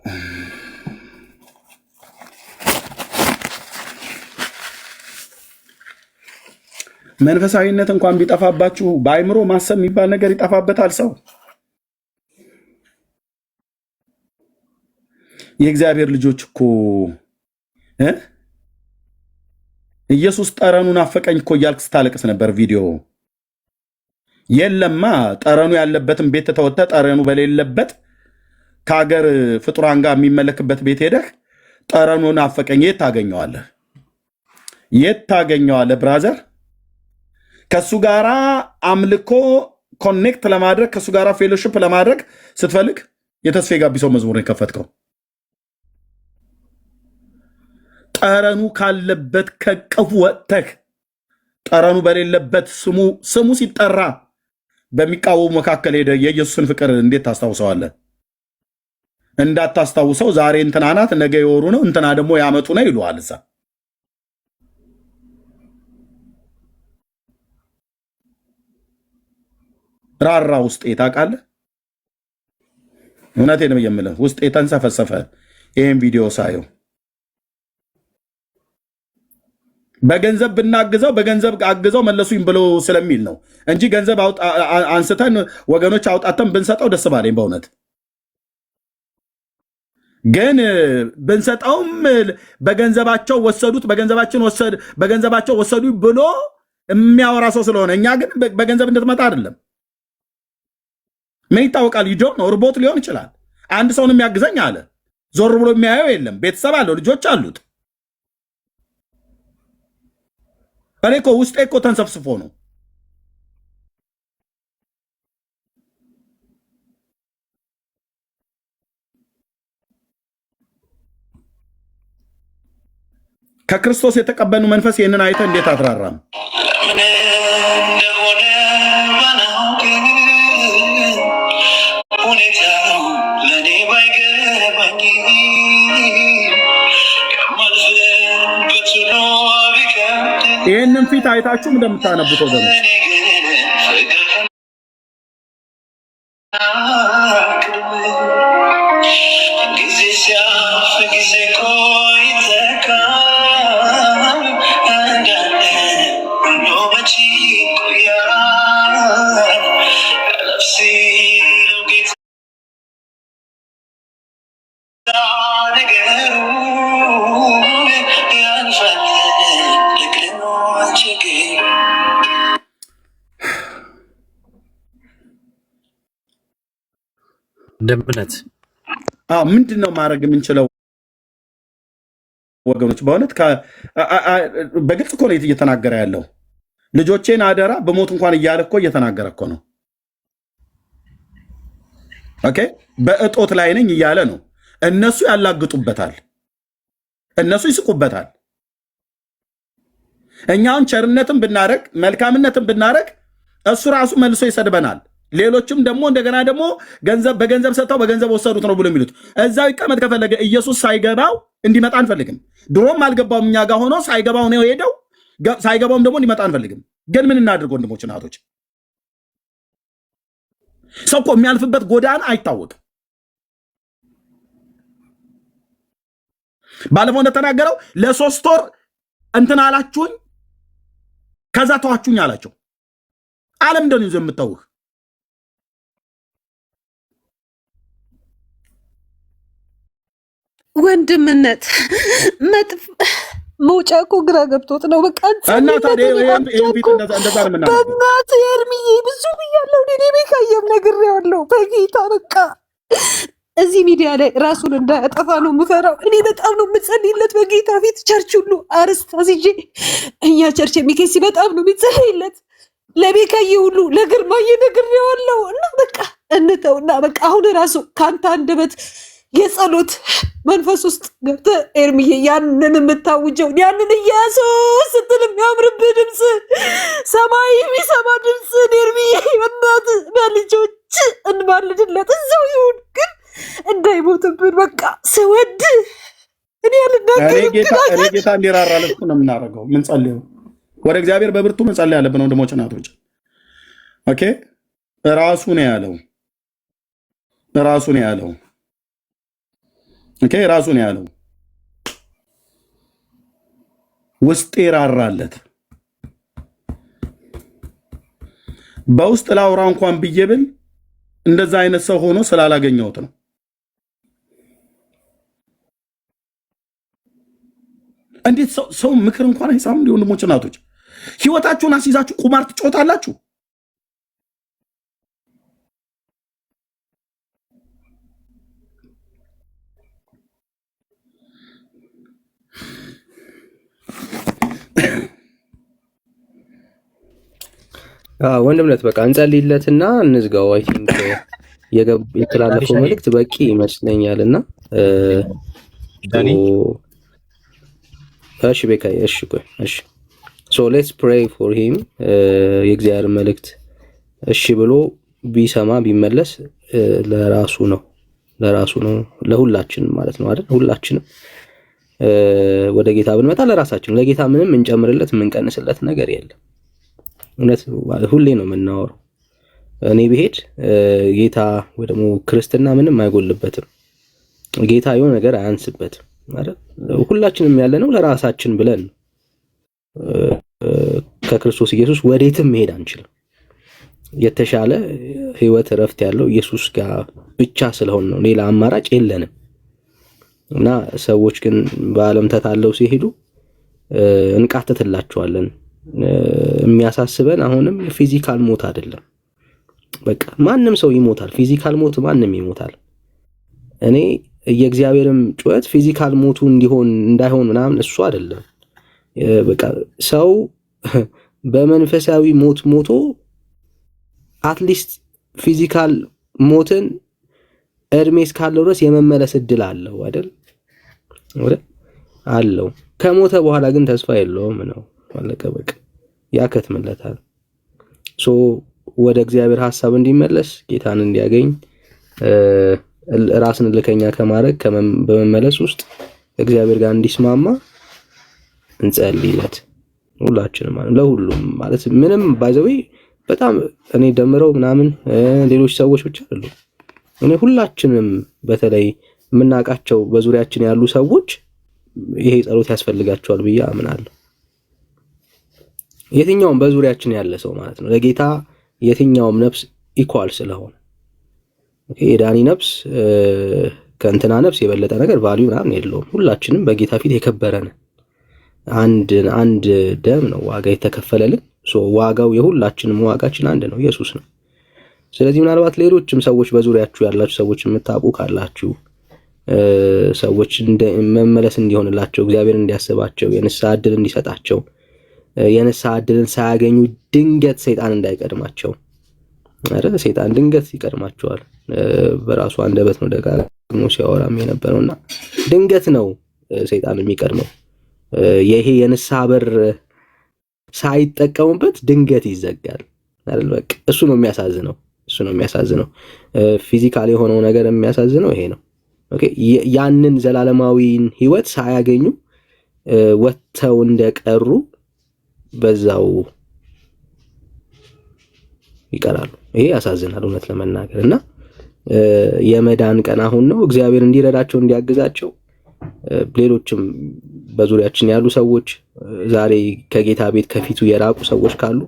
መንፈሳዊነት እንኳን ቢጠፋባችሁ በአይምሮ ማሰብ የሚባል ነገር ይጠፋበታል ሰው። የእግዚአብሔር ልጆች እኮ ኢየሱስ ጠረኑን አፈቀኝ እኮ እያልክ ስታለቅስ ነበር። ቪዲዮ የለማ ጠረኑ ያለበትን ቤት ተወጥተ ጠረኑ በሌለበት ከሀገር ፍጡራን ጋር የሚመለክበት ቤት ሄደህ ጠረኑን አፈቀኝ የት ታገኘዋለህ? የት ታገኘዋለህ ብራዘር? ከሱ ጋራ አምልኮ ኮኔክት ለማድረግ ከሱ ጋራ ፌሎሺፕ ለማድረግ ስትፈልግ የተስፌ ጋቢሶ መዝሙር የከፈትከው ጠረኑ ካለበት ከቀፉ ወጥተህ ጠረኑ በሌለበት ስሙ ሲጠራ በሚቃወሙ መካከል ሄደ የኢየሱስን ፍቅር እንዴት ታስታውሰዋለህ? እንዳታስታውሰው ዛሬ እንትና ናት ነገ የወሩ ነው እንትና ደግሞ ያመጡ ነው ይሉሃል። እዛ ራራ ውስጤ ታውቃለህ። እውነቴን ነው የምልህ ውስጤ ተንሰፈሰፈ ይህን ቪዲዮ ሳየው። በገንዘብ ብናግዘው በገንዘብ አግዘው መለሱኝ ብሎ ስለሚል ነው እንጂ ገንዘብ አንስተን ወገኖች አውጣተን ብንሰጠው ደስ ባለኝ በእውነት። ግን ብንሰጠውም በገንዘባቸው ወሰዱት በገንዘባቸው ወሰዱ ብሎ የሚያወራ ሰው ስለሆነ እኛ ግን በገንዘብ እንድትመጣ አይደለም። ምን ይታወቃል? ይዶ ነው ርቦት ሊሆን ይችላል። አንድ ሰውን የሚያግዘኝ አለ ዞር ብሎ የሚያየው የለም። ቤተሰብ አለው፣ ልጆች አሉት። እኔ እኮ ውስጤ እኮ ተንሰፍስፎ ነው። ከክርስቶስ የተቀበሉ መንፈስ ይህንን አይተ እንዴት አትራራም? ይህንን ፊት አይታችሁም እንደምታነቡት ወገኖች ነገሩ ያልፋል ደግሞች ግን እንደምነት ምንድን ነው ማድረግ የምንችለው ወገኖች? በእውነት በግልጽ እኮ ነው እየተናገረ ያለው። ልጆቼን አደራ በሞት እንኳን እያለ እኮ እየተናገረ እኮ ነው። ኦኬ፣ በእጦት ላይ ነኝ እያለ ነው። እነሱ ያላግጡበታል፣ እነሱ ይስቁበታል። እኛውን ቸርነትን ብናረግ መልካምነትን ብናረግ እሱ ራሱ መልሶ ይሰድበናል። ሌሎችም ደግሞ እንደገና ደግሞ በገንዘብ ሰጥተው በገንዘብ ወሰዱት ነው ብሎ የሚሉት እዛው ይቀመጥ ከፈለገ ኢየሱስ ሳይገባው እንዲመጣ አንፈልግም። ድሮም አልገባውም እኛ ጋር ሆኖ ሳይገባው ነው ሄደው፣ ሳይገባውም ደግሞ እንዲመጣ አንፈልግም። ግን ምን እናድርግ ወንድሞች እናቶች? ሰው እኮ የሚያልፍበት ጎዳና አይታወቅም። ባለፈው እንደተናገረው ለ3 ወር እንትን አላችሁኝ ከዛ ተዋችሁኝ አላቸው። ዓለም እንደሆነ ይዞ የምታውህ ወንድምነት መውጫ እኮ ግራ ገብቶት ነው። በቃ በእናትህ ኤርሚዬ ብዙ ብያለሁ። እኔ ቤካየም ነግሬዋለሁ። በጌታ በቃ እዚህ ሚዲያ ላይ ራሱን እንዳያጠፋ ነው የምፈራው። እኔ በጣም ነው የምጸልይለት በጌታ ፊት። ቸርች ሁሉ አርስታ ሲጄ እኛ ቸርች የሚከሲ በጣም ነው የሚጸልይለት። ለቤካዬ ሁሉ ለግርማዬ ነግሬዋለሁ። እና በቃ እንተውና በቃ አሁን ራሱ ከአንተ አንደበት የጸሎት መንፈስ ውስጥ ገብተህ ኤርሚዬ ያንን የምታውጀውን ያንን እያሱ ስትል የሚያምርብህ ድምፅ ሰማይ የሚሰማ ድምፅን ኤርሚዬ በእናትህ በልጆች እንባልድለት እዛው ይሁን ግን እንዳይሞትብን በቃ ስወድ እኔ ጌታ እንዲራራለት ነው የምናደርገው። ምንጸልየው ወደ እግዚአብሔር በብርቱ መጸለይ ያለብን ወንድሞች እናቶች። ኦኬ፣ ራሱ ነው ያለው። ኦኬ፣ ራሱ ነው ያለው። ውስጤ ራራለት። በውስጥ ላውራ እንኳን ብዬ ብል እንደዛ አይነት ሰው ሆኖ ስላላገኘሁት ነው። እንዴት ሰው ምክር እንኳን አይሰማም? እንደ ወንድሞች እናቶች ህይወታችሁን አስይዛችሁ ቁማር ትጮታላችሁ። ወንድምነት በቃ እንጸልይለትና እንዝጋው። አይ ቲንክ የተላለፈው መልእክት በቂ ይመስለኛልና እሺ ቤካዬ፣ እሺ ቆይ፣ እሺ ሶ ሌትስ ፕሬይ ፎር ሂም። የእግዚአብሔር መልእክት እሺ ብሎ ቢሰማ ቢመለስ ለራሱ ነው ለሁላችንም ማለት ነው አይደል? ሁላችንም ወደ ጌታ ብንመጣ ለራሳችን፣ ለጌታ ምንም እንጨምርለት የምንቀንስለት ነገር የለም። እውነት ሁሌ ነው የምናወራው። እኔ ብሄድ ጌታ ወይ ደግሞ ክርስትና ምንም አይጎልበትም። ጌታ የሆነ ነገር አያንስበትም አይደል? ሁላችንም ያለነው ለራሳችን ብለን ከክርስቶስ ኢየሱስ ወዴትም መሄድ አንችልም። የተሻለ ህይወት እረፍት ያለው ኢየሱስ ጋር ብቻ ስለሆነ ነው፣ ሌላ አማራጭ የለንም። እና ሰዎች ግን በዓለም ተታለው ሲሄዱ እንቃተትላቸዋለን። የሚያሳስበን አሁንም ፊዚካል ሞት አይደለም። በቃ ማንም ሰው ይሞታል፣ ፊዚካል ሞት ማንም ይሞታል። እኔ የእግዚአብሔርም ጩኸት ፊዚካል ሞቱ እንዳይሆን ምናምን እሱ አይደለም። በቃ ሰው በመንፈሳዊ ሞቶ አትሊስት ፊዚካል ሞትን እድሜ እስካለው ድረስ የመመለስ እድል አለው አይደል? አለው። ከሞተ በኋላ ግን ተስፋ የለውም ነው። አለቀ በቃ ያከትምለታል። ሶ ወደ እግዚአብሔር ሐሳብ እንዲመለስ ጌታን እንዲያገኝ ራስን ልከኛ ከማድረግ በመመለስ ውስጥ እግዚአብሔር ጋር እንዲስማማ እንጸልይለት። ሁላችንም ማለት ለሁሉም ማለት ምንም ባይዘው በጣም እኔ ደምረው ምናምን ሌሎች ሰዎች ብቻ አይደሉም። እኔ ሁላችንም በተለይ የምናውቃቸው በዙሪያችን ያሉ ሰዎች ይሄ ጸሎት ያስፈልጋቸዋል ብዬ አምናለሁ። የትኛውም በዙሪያችን ያለ ሰው ማለት ነው ለጌታ የትኛውም ነፍስ ኢኳል ስለሆነ የዳኒ ነፍስ ከእንትና ነፍስ የበለጠ ነገር ቫልዩ ምናምን የለውም። ሁላችንም በጌታ ፊት የከበረን አንድ ደም ነው ዋጋ የተከፈለልን። ዋጋው የሁላችንም ዋጋችን አንድ ነው፣ ኢየሱስ ነው። ስለዚህ ምናልባት ሌሎችም ሰዎች በዙሪያችሁ ያላችሁ ሰዎች የምታውቁ ካላችሁ ሰዎች መመለስ እንዲሆንላቸው እግዚአብሔር እንዲያስባቸው የንስሐ ዕድል እንዲሰጣቸው የንስሐ ዕድልን ሳያገኙ ድንገት ሰይጣን እንዳይቀድማቸው። አረ ሰይጣን ድንገት ይቀድማቸዋል። በራሱ አንደበት ነው ደጋግሞ ሲያወራም የነበረውና ድንገት ነው ሰይጣን የሚቀድመው። ይሄ የንስሐ በር ሳይጠቀሙበት ድንገት ይዘጋል አይደል? በቃ እሱ ነው የሚያሳዝነው። ፊዚካል የሆነው ነገር የሚያሳዝነው ይሄ ነው። ኦኬ ያንን ዘላለማዊን ህይወት ሳያገኙ ወጥተው እንደቀሩ በዛው ይቀራሉ። ይሄ ያሳዝናል እውነት ለመናገር እና የመዳን ቀን አሁን ነው። እግዚአብሔር እንዲረዳቸው እንዲያግዛቸው ሌሎችም በዙሪያችን ያሉ ሰዎች ዛሬ ከጌታ ቤት ከፊቱ የራቁ ሰዎች ካሉ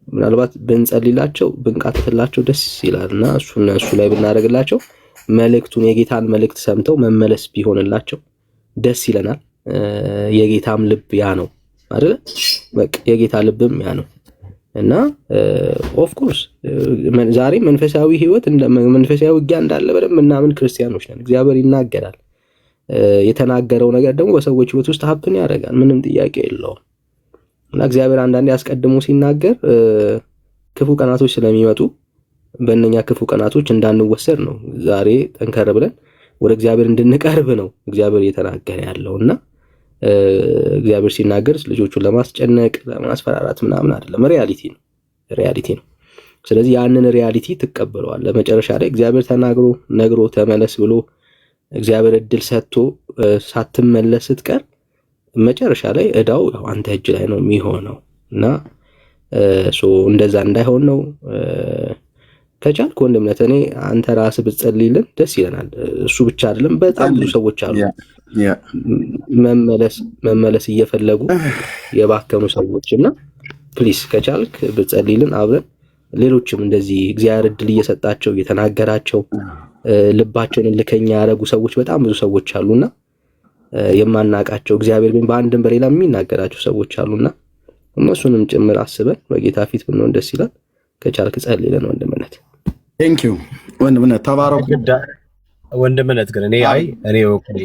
ምናልባት ብንጸልይላቸው ብንቃትትላቸው ደስ ይላልና እሱ ላይ ብናደርግላቸው መልእክቱን የጌታን መልእክት ሰምተው መመለስ ቢሆንላቸው ደስ ይለናል። የጌታም ልብ ያ ነው አይደል? በቃ የጌታ ልብም ያ ነው እና ኦፍ ኮርስ ዛሬ መንፈሳዊ ህይወት መንፈሳዊ ውጊያ እንዳለ በደንብ እናምን ክርስቲያኖች ነን። እግዚአብሔር ይናገራል። የተናገረው ነገር ደግሞ በሰዎች ህይወት ውስጥ ሀፕን ያደርጋል። ምንም ጥያቄ የለውም። እና እግዚአብሔር አንዳንዴ አስቀድሞ ሲናገር ክፉ ቀናቶች ስለሚመጡ በእነኛ ክፉ ቀናቶች እንዳንወሰድ ነው። ዛሬ ጠንከር ብለን ወደ እግዚአብሔር እንድንቀርብ ነው እግዚአብሔር እየተናገረ ያለውና እግዚአብሔር ሲናገር ልጆቹን ለማስጨነቅ ለማስፈራራት ምናምን አይደለም፣ ሪያሊቲ ነው። ስለዚህ ያንን ሪያሊቲ ትቀበለዋል። ለመጨረሻ ላይ እግዚአብሔር ተናግሮ ነግሮ ተመለስ ብሎ እግዚአብሔር እድል ሰጥቶ ሳትመለስ ስትቀር መጨረሻ ላይ እዳው አንተ እጅ ላይ ነው የሚሆነው እና እንደዛ እንዳይሆን ነው። ከቻልክ ወንድምነት እኔ አንተ ራስህ ብትጸልይልን ደስ ይለናል። እሱ ብቻ አይደለም፣ በጣም ብዙ ሰዎች አሉ መመለስ እየፈለጉ የባከኑ ሰዎች እና ፕሊስ ከቻልክ ብትጸልይልን አብረን ሌሎችም እንደዚህ እግዚአብሔር እድል እየሰጣቸው እየተናገራቸው ልባቸውን ልከኛ ያደረጉ ሰዎች በጣም ብዙ ሰዎች አሉና የማናቃቸው እግዚአብሔር ግን በአንድም በሌላ የሚናገራቸው ሰዎች አሉና እነሱንም ጭምር አስበን በጌታ ፊት ብንሆን ደስ ይላል። ከቻልክ ጸልይልን ወንድምነት። ቴንክ ዩ ወንድምነት፣ ተባረኩ ወንድምነት። ግን እኔ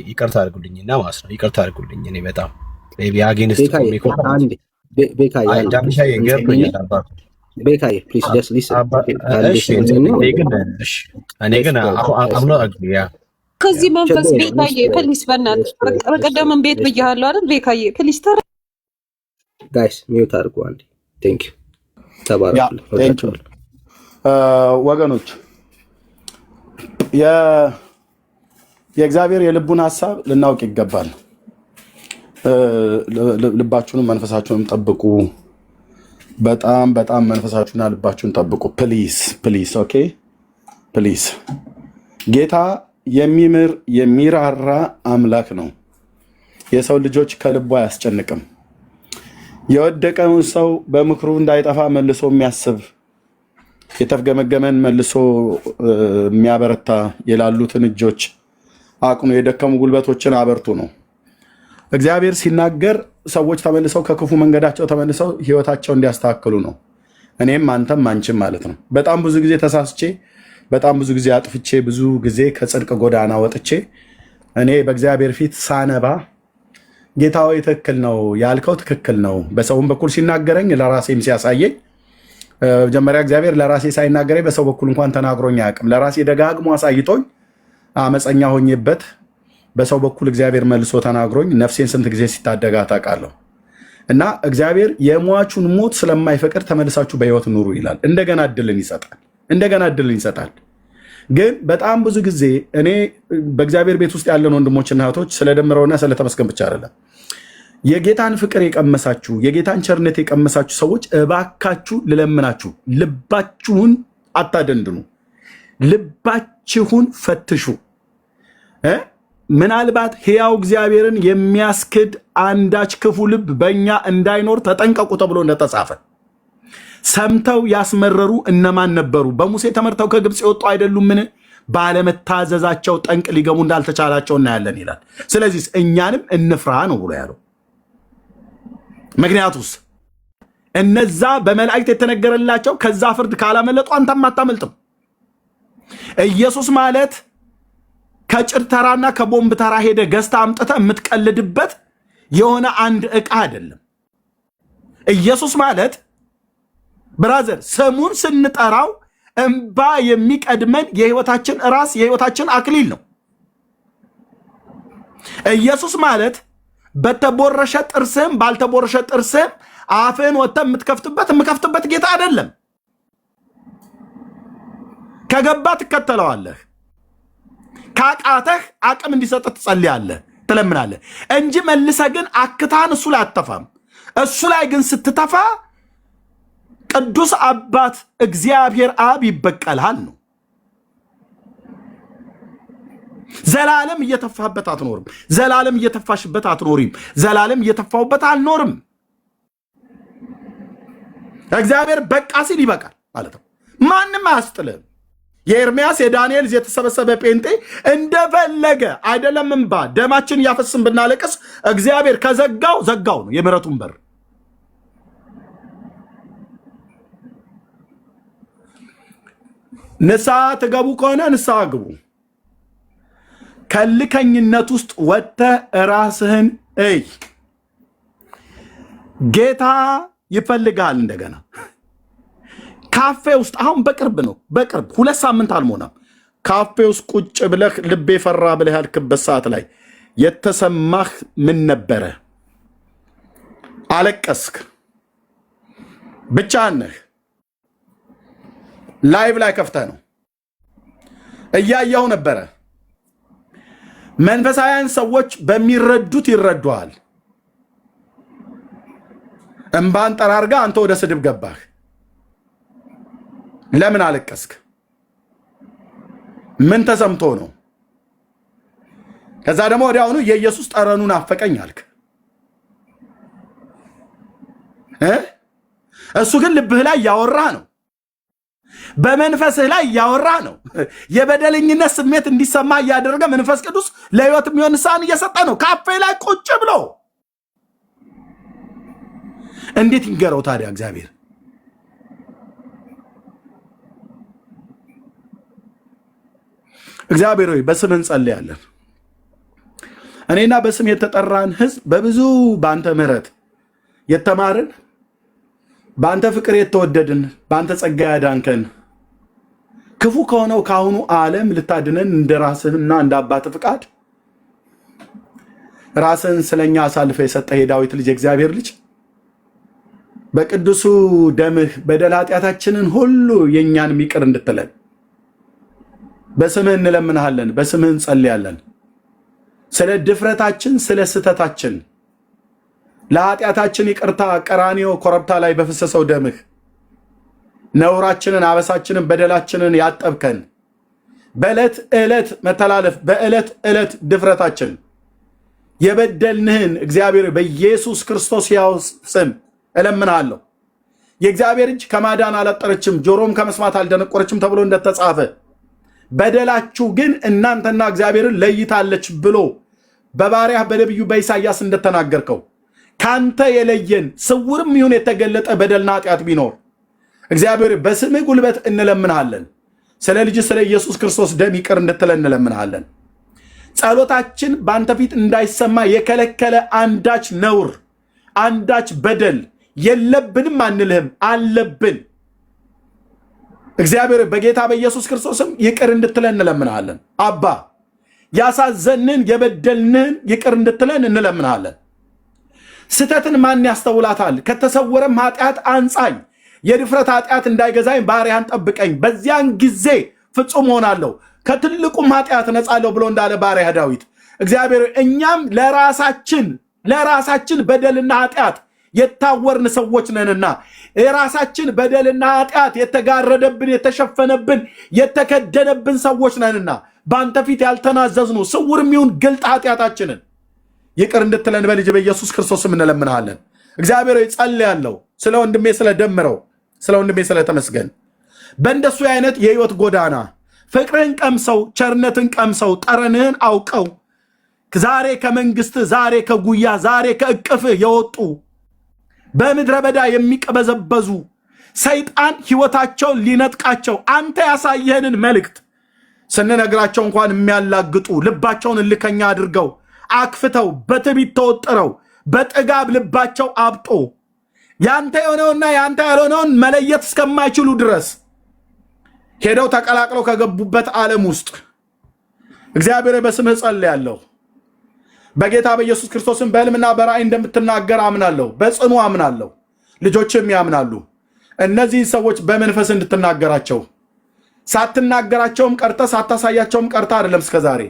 ይቅርታ አድርጉልኝና ማለት ነው ይቅርታ አድርጉልኝ። እኔ በጣም አጌንስት ቤካዬ ፕሊዝ ጀስት ሊስን። እኔ ግን ከዚህ መንፈስ ቤካዬ ፕሊዝ በእናትህ በቀደምን ቤት ብያለሁ አይደል? ቤካዬ ፕሊዝ ተራ ጋይስ ሚውት አድርጉ አንዴ። ቴንክ ዩ ተባረኩ ወገኖች። የእግዚአብሔር የልቡን ሀሳብ ልናውቅ ይገባል። ልባችሁንም መንፈሳችሁንም ጠብቁ። በጣም በጣም መንፈሳችሁና ልባችሁን ጠብቁ። ፕሊዝ ኦኬ ፕሊዝ። ጌታ የሚምር የሚራራ አምላክ ነው። የሰው ልጆች ከልቡ አያስጨንቅም። የወደቀውን ሰው በምክሩ እንዳይጠፋ መልሶ የሚያስብ የተፍገመገመን መልሶ የሚያበረታ የላሉትን እጆች አቅኑ የደከሙ ጉልበቶችን አበርቱ ነው። እግዚአብሔር ሲናገር ሰዎች ተመልሰው ከክፉ መንገዳቸው ተመልሰው ህይወታቸው እንዲያስተካክሉ ነው። እኔም አንተም አንቺም ማለት ነው። በጣም ብዙ ጊዜ ተሳስቼ በጣም ብዙ ጊዜ አጥፍቼ ብዙ ጊዜ ከጽድቅ ጎዳና ወጥቼ እኔ በእግዚአብሔር ፊት ሳነባ ጌታዊ ትክክል ነው ያልከው ትክክል ነው። በሰውም በኩል ሲናገረኝ ለራሴም ሲያሳየኝ መጀመሪያ እግዚአብሔር ለራሴ ሳይናገረኝ በሰው በኩል እንኳን ተናግሮኝ አያውቅም። ለራሴ ደጋግሞ አሳይቶኝ አመፀኛ ሆኜበት በሰው በኩል እግዚአብሔር መልሶ ተናግሮኝ ነፍሴን ስንት ጊዜ ሲታደጋ ታውቃለሁ። እና እግዚአብሔር የሟቹን ሞት ስለማይፈቅድ ተመልሳችሁ በህይወት ኑሩ ይላል። እንደገና እድልን ይሰጣል። ግን በጣም ብዙ ጊዜ እኔ በእግዚአብሔር ቤት ውስጥ ያለን ወንድሞችና እህቶች ስለደምረውና ስለተመስገን ብቻ አይደለም፣ የጌታን ፍቅር የቀመሳችሁ የጌታን ቸርነት የቀመሳችሁ ሰዎች እባካችሁ ልለምናችሁ፣ ልባችሁን አታደንድኑ፣ ልባችሁን ፈትሹ። ምናልባት ሕያው እግዚአብሔርን የሚያስክድ አንዳች ክፉ ልብ በእኛ እንዳይኖር ተጠንቀቁ ተብሎ እንደተጻፈ ሰምተው ያስመረሩ እነማን ነበሩ? በሙሴ ተመርተው ከግብፅ የወጡ አይደሉምን? ባለመታዘዛቸው ጠንቅ ሊገቡ እንዳልተቻላቸው እናያለን ይላል። ስለዚህ እኛንም እንፍራ ነው ብሎ ያለው። ምክንያቱስ እነዛ በመላእክት የተነገረላቸው ከዛ ፍርድ ካላመለጡ አንተም አታመልጥም። ኢየሱስ ማለት ከጭድ ተራና ከቦምብ ተራ ሄደ ገዝታ አምጥተ የምትቀልድበት የሆነ አንድ ዕቃ አይደለም። ኢየሱስ ማለት ብራዘር ስሙን ስንጠራው እንባ የሚቀድመን የህይወታችን ራስ የህይወታችን አክሊል ነው። ኢየሱስ ማለት በተቦረሸ ጥርስም ባልተቦረሸ ጥርስም አፍን ወጥተህ የምከፍትበት ጌታ አይደለም። ከገባ ትከተለዋለህ፣ ካቃተህ አቅም እንዲሰጥ ትጸልያለህ፣ ትለምናለህ እንጂ መልሰህ ግን አክታን እሱ ላይ አትተፋም። እሱ ላይ ግን ስትተፋ ቅዱስ አባት እግዚአብሔር አብ ይበቀልሃል ነው። ዘላለም እየተፋህበት አትኖርም። ዘላለም እየተፋሽበት አትኖሪም። ዘላለም እየተፋውበት አልኖርም። እግዚአብሔር በቃ ሲል ይበቃል ማለት ነው። ማንም አያስጥልም። የኤርሚያስ የዳንኤል የተሰበሰበ ጴንጤ እንደፈለገ አይደለም እንባ ደማችን እያፈስን ብናለቅስ እግዚአብሔር ከዘጋው ዘጋው ነው የምሕረቱን በር። ንስሐ ትገቡ ከሆነ ንስሐ ግቡ። ከልከኝነት ውስጥ ወጥተህ ራስህን እይ። ጌታ ይፈልጋል። እንደገና ካፌ ውስጥ አሁን በቅርብ 2 ሳምንት አልሞላም። ካፌ ውስጥ ቁጭ ብለህ ልቤ ፈራ ብለህ ያልክበት ሰዓት ላይ የተሰማህ ምን ነበረ? አለቀስክ? ብቻህን ነህ? ላይቭ ላይ ከፍተህ ነው እያየው ነበረ። መንፈሳውያን ሰዎች በሚረዱት ይረዱሃል። እንባን ጠራርጋ አንተ ወደ ስድብ ገባህ። ለምን አለቀስክ? ምን ተሰምቶ ነው? ከዛ ደግሞ ወዲያውኑ የኢየሱስ ጠረኑን አፈቀኝ አልክ። እሱ ግን ልብህ ላይ ያወራ ነው፣ በመንፈስህ ላይ ያወራ ነው። የበደለኝነት ስሜት እንዲሰማ እያደረገ መንፈስ ቅዱስ ለህይወት የሚሆን ንስሐን እየሰጠ ነው። ካፌ ላይ ቁጭ ብሎ እንዴት ይንገረው ታዲያ እግዚአብሔር? እግዚአብሔር ሆይ በስምህ እንጸልያለን። እኔና በስም የተጠራን ህዝብ በብዙ በአንተ ምሕረት የተማርን በአንተ ፍቅር የተወደድን በአንተ ጸጋ ያዳንከን ክፉ ከሆነው ካሁኑ ዓለም ልታድነን እንደ ራስህና እንደ አባት ፍቃድ ራስህን ስለኛ አሳልፈ የሰጠህ የዳዊት ልጅ እግዚአብሔር ልጅ በቅዱሱ ደምህ በደል ኃጢአታችንን ሁሉ የኛን ይቅር እንድትለን በስምህ እንለምንሃለን፣ በስምህ እንጸልያለን። ስለ ድፍረታችን ስለ ስተታችን ለኃጢአታችን ይቅርታ ቀራንዮ ኮረብታ ላይ በፈሰሰው ደምህ ነውራችንን አበሳችንን በደላችንን ያጠብከን በዕለት ዕለት መተላለፍ በዕለት ዕለት ድፍረታችን የበደልንህን እግዚአብሔር በኢየሱስ ክርስቶስ ያው ስም እለምናለሁ። የእግዚአብሔር እጅ ከማዳን አላጠረችም፣ ጆሮም ከመስማት አልደነቆረችም ተብሎ እንደተጻፈ በደላችሁ ግን እናንተና እግዚአብሔርን ለይታለች ብሎ በባሪያህ በነቢዩ በኢሳይያስ እንደተናገርከው ካንተ የለየን ስውርም ይሁን የተገለጠ በደልና ኃጢአት ቢኖር እግዚአብሔር በስምህ ጉልበት እንለምንሃለን። ስለ ልጅ ስለ ኢየሱስ ክርስቶስ ደም ይቅር እንድትለን እንለምንሃለን። ጸሎታችን በአንተ ፊት እንዳይሰማ የከለከለ አንዳች ነውር አንዳች በደል የለብንም አንልህም፣ አለብን። እግዚአብሔር በጌታ በኢየሱስ ክርስቶስም ይቅር እንድትለን እንለምንሃለን። አባ ያሳዘንን የበደልንን ይቅር እንድትለን እንለምንሃለን። ስተትን ማን ያስተውላታል? ከተሰወረም ኃጢአት አንጻኝ፣ የድፍረት ኃጢአት እንዳይገዛኝ ባሪያን ጠብቀኝ፣ በዚያን ጊዜ ፍጹም ሆናለሁ፣ ከትልቁም ኃጢአት ነጻለሁ ብሎ እንዳለ ባሪያ ዳዊት እግዚአብሔር እኛም ለራሳችን በደልና ኃጢአት የታወርን ሰዎች ነንና የራሳችን በደልና ኃጢአት የተጋረደብን የተሸፈነብን የተከደነብን ሰዎች ነንና በአንተ ፊት ያልተናዘዝኑ ስውርም ይሁን ግልጥ ኃጢአታችንን ይቅር እንድትለን በልጅ በኢየሱስ ክርስቶስ እንለምንሃለን። እግዚአብሔር ሆይ ጸልያለሁ ስለ ወንድሜ ስለደምረው ስለ ወንድሜ ስለተመስገን በእንደሱ አይነት የህይወት ጎዳና ፍቅርህን ቀምሰው ቸርነትን ቀምሰው ጠረንህን አውቀው ዛሬ ከመንግስት ዛሬ ከጉያ ዛሬ ከእቅፍህ የወጡ በምድረ በዳ የሚቀበዘበዙ ሰይጣን ህይወታቸውን ሊነጥቃቸው አንተ ያሳየህንን መልእክት ስንነግራቸው እንኳን የሚያላግጡ ልባቸውን እልከኛ አድርገው አክፍተው በትዕቢት ተወጥረው በጥጋብ ልባቸው አብጦ ያንተ የሆነውና ያንተ ያልሆነውን መለየት እስከማይችሉ ድረስ ሄደው ተቀላቅለው ከገቡበት ዓለም ውስጥ እግዚአብሔር በስምህ ጸልያለሁ። በጌታ በኢየሱስ ክርስቶስም በሕልምና በራእይ እንደምትናገር አምናለሁ፣ በጽኑ አምናለሁ። ልጆችም ያምናሉ። እነዚህን ሰዎች በመንፈስ እንድትናገራቸው ሳትናገራቸውም ቀርተ ሳታሳያቸውም ቀርተ አይደለም እስከዛሬ።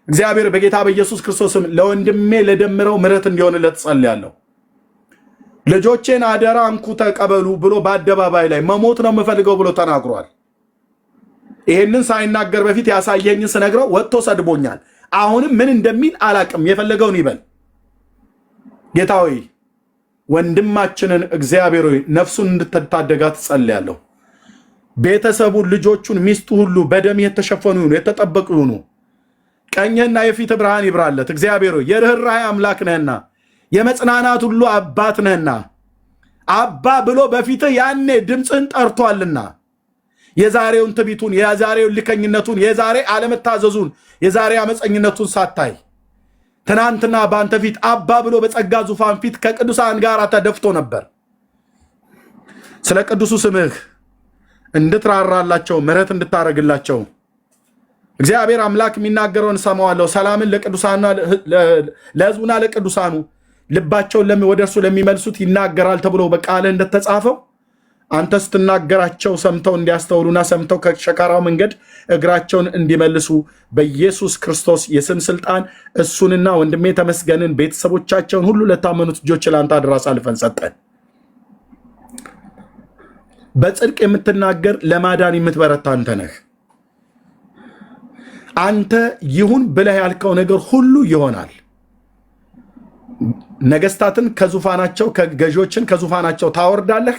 እግዚአብሔር በጌታ በኢየሱስ ክርስቶስም ለወንድሜ ለደምረው ምሕረት እንዲሆንለት ጸልያለሁ። ልጆቼን አደራ እንኩ ተቀበሉ ብሎ በአደባባይ ላይ መሞት ነው የምፈልገው ብሎ ተናግሯል። ይሄንን ሳይናገር በፊት ያሳየኝ ስነግረው ወጥቶ ሰድቦኛል። አሁንም ምን እንደሚል አላቅም። የፈለገውን ይበል። ጌታ ሆይ ወንድማችንን እግዚአብሔር ሆይ ነፍሱን እንድትታደጋት ጸልያለሁ። ቤተሰቡን፣ ልጆቹን፣ ሚስቱ ሁሉ በደም የተሸፈኑ ይሁኑ፣ የተጠበቁ ይሁኑ። ቀኝህና የፊት ብርሃን ይብራለት። እግዚአብሔር ሆይ የርኅራኄ አምላክ ነህና የመጽናናት ሁሉ አባት ነህና አባ ብሎ በፊትህ ያኔ ድምፅህን ጠርቷልና የዛሬውን ትቢቱን፣ የዛሬውን ልከኝነቱን፣ የዛሬ አለመታዘዙን፣ የዛሬ አመፀኝነቱን ሳታይ ትናንትና በአንተ ፊት አባ ብሎ በጸጋ ዙፋን ፊት ከቅዱሳን ጋር ተደፍቶ ነበር። ስለ ቅዱሱ ስምህ እንድትራራላቸው ምሕረት እንድታረግላቸው እግዚአብሔር አምላክ የሚናገረውን ሰማዋለሁ። ሰላምን ለቅዱሳንና ለሕዝቡና ለቅዱሳኑ ልባቸውን ወደ እርሱ ለሚመልሱት ይናገራል ተብሎ በቃልህ እንደተጻፈው አንተ ስትናገራቸው ሰምተው እንዲያስተውሉና ሰምተው ከሸካራው መንገድ እግራቸውን እንዲመልሱ በኢየሱስ ክርስቶስ የስም ስልጣን እሱንና ወንድሜ ተመስገንን ቤተሰቦቻቸውን ሁሉ ለታመኑት ልጆች ለአንተ አደራ አሳልፈን ሰጠን። በጽድቅ የምትናገር ለማዳን የምትበረታ አንተ ነህ። አንተ ይሁን ብለህ ያልከው ነገር ሁሉ ይሆናል። ነገስታትን ከዙፋናቸው ገዢዎችን ከዙፋናቸው ታወርዳለህ።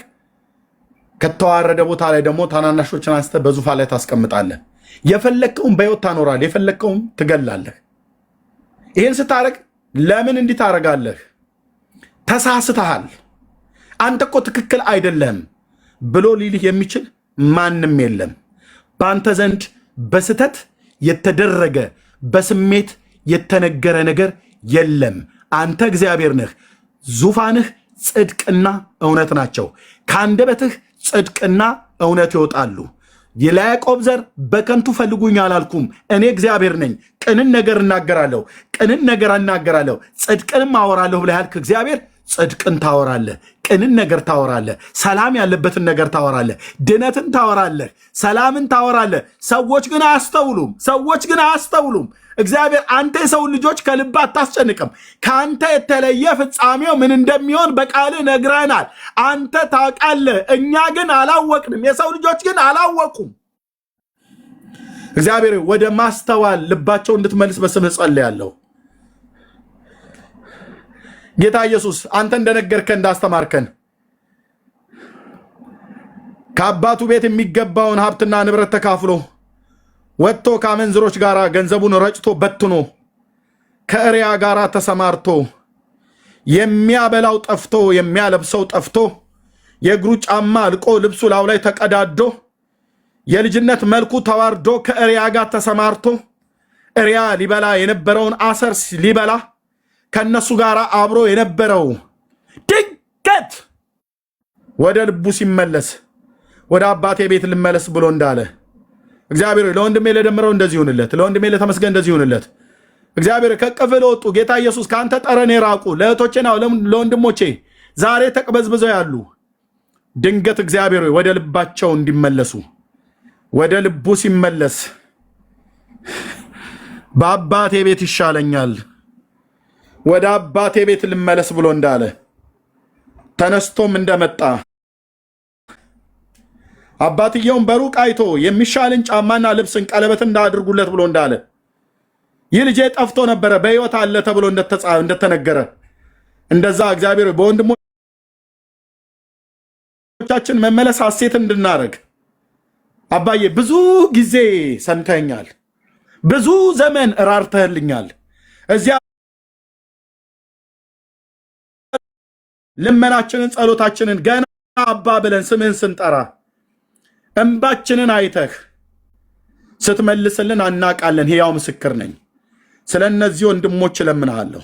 ከተዋረደ ቦታ ላይ ደግሞ ታናናሾችን አንስተ በዙፋን ላይ ታስቀምጣለህ። የፈለከውን በሕይወት ታኖራለህ፣ የፈለከውን ትገላለህ። ይህን ስታረግ ለምን እንዲህ ታረጋለህ? ተሳስተሃል፣ አንተ እኮ ትክክል አይደለም ብሎ ሊልህ የሚችል ማንም የለም። በአንተ ዘንድ በስተት የተደረገ በስሜት የተነገረ ነገር የለም። አንተ እግዚአብሔር ነህ። ዙፋንህ ጽድቅና እውነት ናቸው። ከአንደበትህ ጽድቅና እውነት ይወጣሉ። የያዕቆብ ዘር በከንቱ ፈልጉኝ አላልኩም፣ እኔ እግዚአብሔር ነኝ። ቅንን ነገር እናገራለሁ፣ ቅንን ነገር እናገራለሁ፣ ጽድቅንም አወራለሁ ብለህ ያልክ እግዚአብሔር ጽድቅን ታወራለህ፣ ቅንን ነገር ታወራለህ፣ ሰላም ያለበትን ነገር ታወራለህ፣ ድነትን ታወራለህ፣ ሰላምን ታወራለህ። ሰዎች ግን አያስተውሉም። እግዚአብሔር አንተ የሰውን ልጆች ከልብ አታስጨንቅም። ከአንተ የተለየ ፍጻሜው ምን እንደሚሆን በቃልህ ነግረናል። አንተ ታውቃለህ፣ እኛ ግን አላወቅንም። የሰው ልጆች ግን አላወቁም። እግዚአብሔር ወደ ማስተዋል ልባቸው እንድትመልስ በስምህ ጸልያለሁ። ጌታ ኢየሱስ አንተ እንደነገርከን እንዳስተማርከን ከአባቱ ቤት የሚገባውን ሀብትና ንብረት ተካፍሎ ወጥቶ ከአመንዝሮች ጋር ገንዘቡን ረጭቶ በትኖ ከእሪያ ጋር ተሰማርቶ የሚያበላው ጠፍቶ የሚያለብሰው ጠፍቶ የእግሩ ጫማ አልቆ ልብሱ ላዩ ላይ ተቀዳዶ የልጅነት መልኩ ተዋርዶ ከእሪያ ጋር ተሰማርቶ እሪያ ሊበላ የነበረውን አሰር ሊበላ ከነሱ ጋር አብሮ የነበረው ድንገት ወደ ልቡ ሲመለስ ወደ አባቴ ቤት ልመለስ ብሎ እንዳለ እግዚአብሔር ለወንድሜ ለደምረው እንደዚህ ይሁንለት፣ ለወንድሜ ለተመስገን እንደዚህ ይሁንለት። እግዚአብሔር ከቅፍ ለወጡ ጌታ ኢየሱስ ከአንተ ጠረን የራቁ ለእህቶቼና ለወንድሞቼ ዛሬ ተቅበዝብዘው ያሉ ድንገት እግዚአብሔር ወደ ልባቸው እንዲመለሱ ወደ ልቡ ሲመለስ በአባቴ ቤት ይሻለኛል፣ ወደ አባቴ ቤት ልመለስ ብሎ እንዳለ ተነስቶም እንደመጣ አባትየውን በሩቅ አይቶ የሚሻልን ጫማና ልብስን ቀለበትን እንዳድርጉለት ብሎ እንዳለ ይህ ልጄ ጠፍቶ ነበረ በሕይወት አለ ተብሎ እንደተነገረ እንደዛ እግዚአብሔር በወንድሞቻችን መመለስ ሐሴት እንድናረግ አባዬ ብዙ ጊዜ ሰምተኛል፣ ብዙ ዘመን ራርተህልኛል። እዚያ ልመናችንን ጸሎታችንን ገና አባ ብለን ስምህን ስንጠራ እንባችንን አይተህ ስትመልስልን አናቃለን። ሕያው ምስክር ነኝ። ስለ እነዚህ ወንድሞች እለምንሃለሁ።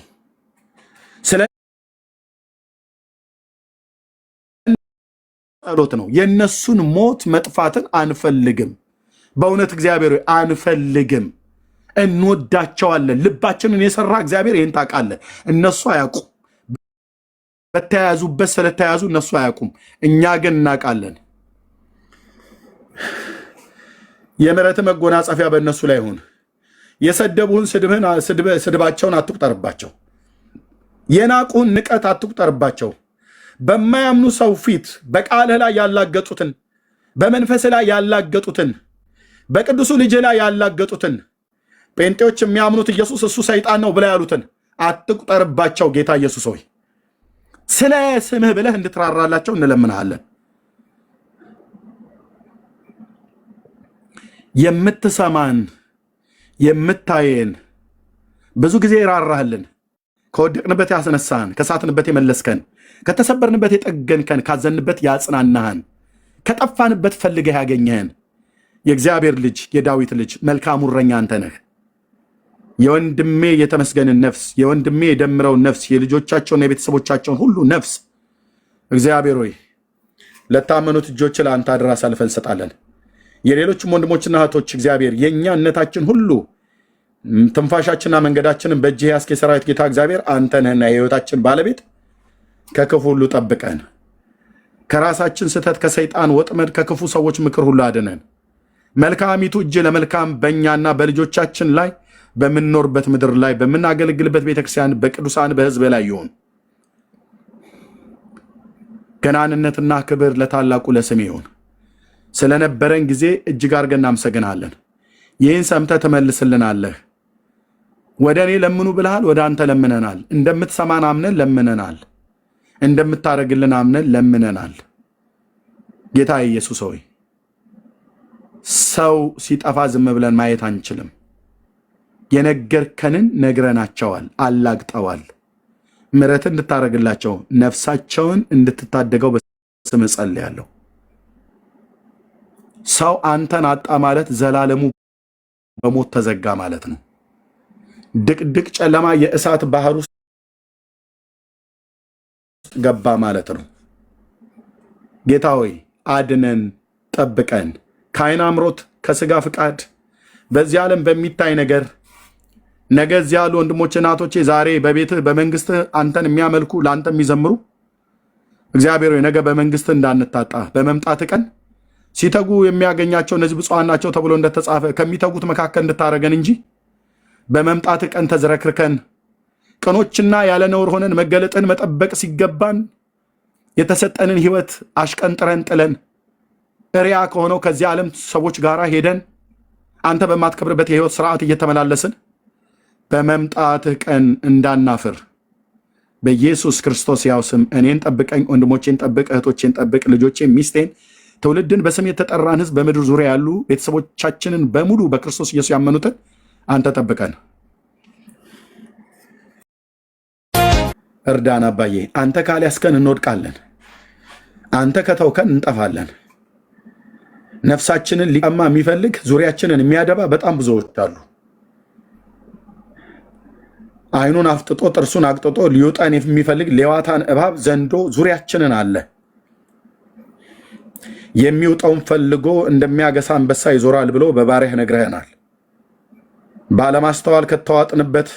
ስለ ጸሎት ነው። የእነሱን ሞት መጥፋትን አንፈልግም። በእውነት እግዚአብሔር አንፈልግም። እንወዳቸዋለን። ልባችንን የሰራ እግዚአብሔር ይህን ታውቃለህ። እነሱ አያውቁም። በተያያዙበት ስለተያዙ እነሱ አያውቁም። እኛ ግን እናውቃለን። የምሕረት መጎናጸፊያ በእነሱ ላይ ይሁን። የሰደቡህን ስድባቸውን አትቁጠርባቸው። የናቁህን ንቀት አትቁጠርባቸው። በማያምኑ ሰው ፊት በቃልህ ላይ ያላገጡትን፣ በመንፈስህ ላይ ያላገጡትን፣ በቅዱሱ ልጅህ ላይ ያላገጡትን፣ ጴንጤዎች የሚያምኑት ኢየሱስ እሱ ሰይጣን ነው ብለው ያሉትን አትቁጠርባቸው። ጌታ ኢየሱስ ሆይ ስለ ስምህ ብለህ እንድትራራላቸው እንለምንሃለን። የምትሰማን የምታየን ብዙ ጊዜ ራራህልን። ከወደቅንበት ያስነሳን፣ ከሳትንበት የመለስከን፣ ከተሰበርንበት የጠገንከን፣ ካዘንበት ያጽናናህን፣ ከጠፋንበት ፈልገህ ያገኘህን የእግዚአብሔር ልጅ የዳዊት ልጅ መልካሙ እረኛ አንተ ነህ። የወንድሜ የተመስገንን ነፍስ፣ የወንድሜ የደምረውን ነፍስ፣ የልጆቻቸውን የቤተሰቦቻቸውን ሁሉ ነፍስ እግዚአብሔር ሆይ ለታመኑት እጆች ለአንተ አደራ አሳልፈን እንሰጣለን። የሌሎችም ወንድሞችና እህቶች እግዚአብሔር የእኛነታችን ሁሉ ትንፋሻችንና መንገዳችንን በእጅህ ያስክ የሰራዊት ጌታ እግዚአብሔር አንተ ነህና የሕይወታችን ባለቤት ከክፉ ሁሉ ጠብቀን፣ ከራሳችን ስህተት፣ ከሰይጣን ወጥመድ፣ ከክፉ ሰዎች ምክር ሁሉ አድነን። መልካሚቱ እጅ ለመልካም በእኛና በልጆቻችን ላይ በምንኖርበት ምድር ላይ በምናገለግልበት ቤተክርስቲያን በቅዱሳን በሕዝብ ላይ ይሁን። ገናንነትና ክብር ለታላቁ ለስም ይሁን። ስለነበረን ጊዜ እጅግ አድርገን እናመሰግናለን። ይህን ሰምተህ ትመልስልናለህ። ወደ እኔ ለምኑ ብለሃል፣ ወደ አንተ ለምነናል። እንደምትሰማን አምነን ለምነናል። እንደምታደርግልን አምነን ለምነናል። ጌታ ኢየሱስ ሆይ ሰው ሲጠፋ ዝም ብለን ማየት አንችልም። የነገርከንን ነግረናቸዋል፣ አላግጠዋል። ምሕረትን እንድታደርግላቸው ነፍሳቸውን እንድትታደገው በስም ጸልያለሁ። ሰው አንተን አጣ ማለት ዘላለሙ በሞት ተዘጋ ማለት ነው። ድቅድቅ ጨለማ የእሳት ባህር ውስጥ ገባ ማለት ነው። ጌታ ሆይ አድነን፣ ጠብቀን ከዓይን አምሮት፣ ከስጋ ፍቃድ፣ በዚህ ዓለም በሚታይ ነገር ነገ እዚህ ያሉ ወንድሞች እናቶቼ ዛሬ በቤትህ በመንግስትህ አንተን የሚያመልኩ ለአንተ የሚዘምሩ እግዚአብሔር ሆይ ነገ በመንግስትህ እንዳንታጣ በመምጣት ቀን ሲተጉ የሚያገኛቸው እነዚህ ብፁዓን ናቸው ተብሎ እንደተጻፈ ከሚተጉት መካከል እንድታረገን እንጂ በመምጣት ቀን ተዝረክርከን ቅኖችና ያለ ነውር ሆነን መገለጥን መጠበቅ ሲገባን የተሰጠንን ሕይወት አሽቀንጥረን ጥለን ሪያ ከሆነው ከዚህ ዓለም ሰዎች ጋር ሄደን አንተ በማትከብርበት የሕይወት ስርዓት እየተመላለስን በመምጣትህ ቀን እንዳናፍር በኢየሱስ ክርስቶስ ያው ስም እኔን ጠብቀኝ፣ ወንድሞቼን ጠብቅ፣ እህቶቼን ጠብቅ፣ ልጆቼን፣ ሚስቴን፣ ትውልድን በስም የተጠራን ሕዝብ በምድር ዙሪያ ያሉ ቤተሰቦቻችንን በሙሉ በክርስቶስ ኢየሱስ ያመኑትን አንተ ጠብቀን፣ እርዳን። አባዬ አንተ ካልያዝከን እንወድቃለን። አንተ ከተውከን እንጠፋለን። ነፍሳችንን ሊቀማ የሚፈልግ ዙሪያችንን የሚያደባ በጣም ብዙዎች አሉ። አይኑን አፍጥጦ ጥርሱን አቅጥጦ ሊውጠን የሚፈልግ ሌዋታን እባብ ዘንዶ ዙሪያችንን አለ። የሚውጠውን ፈልጎ እንደሚያገሳ አንበሳ ይዞራል ብሎ በባሪያህ ነግረህናል። ባለማስተዋል ከተዋጥንበት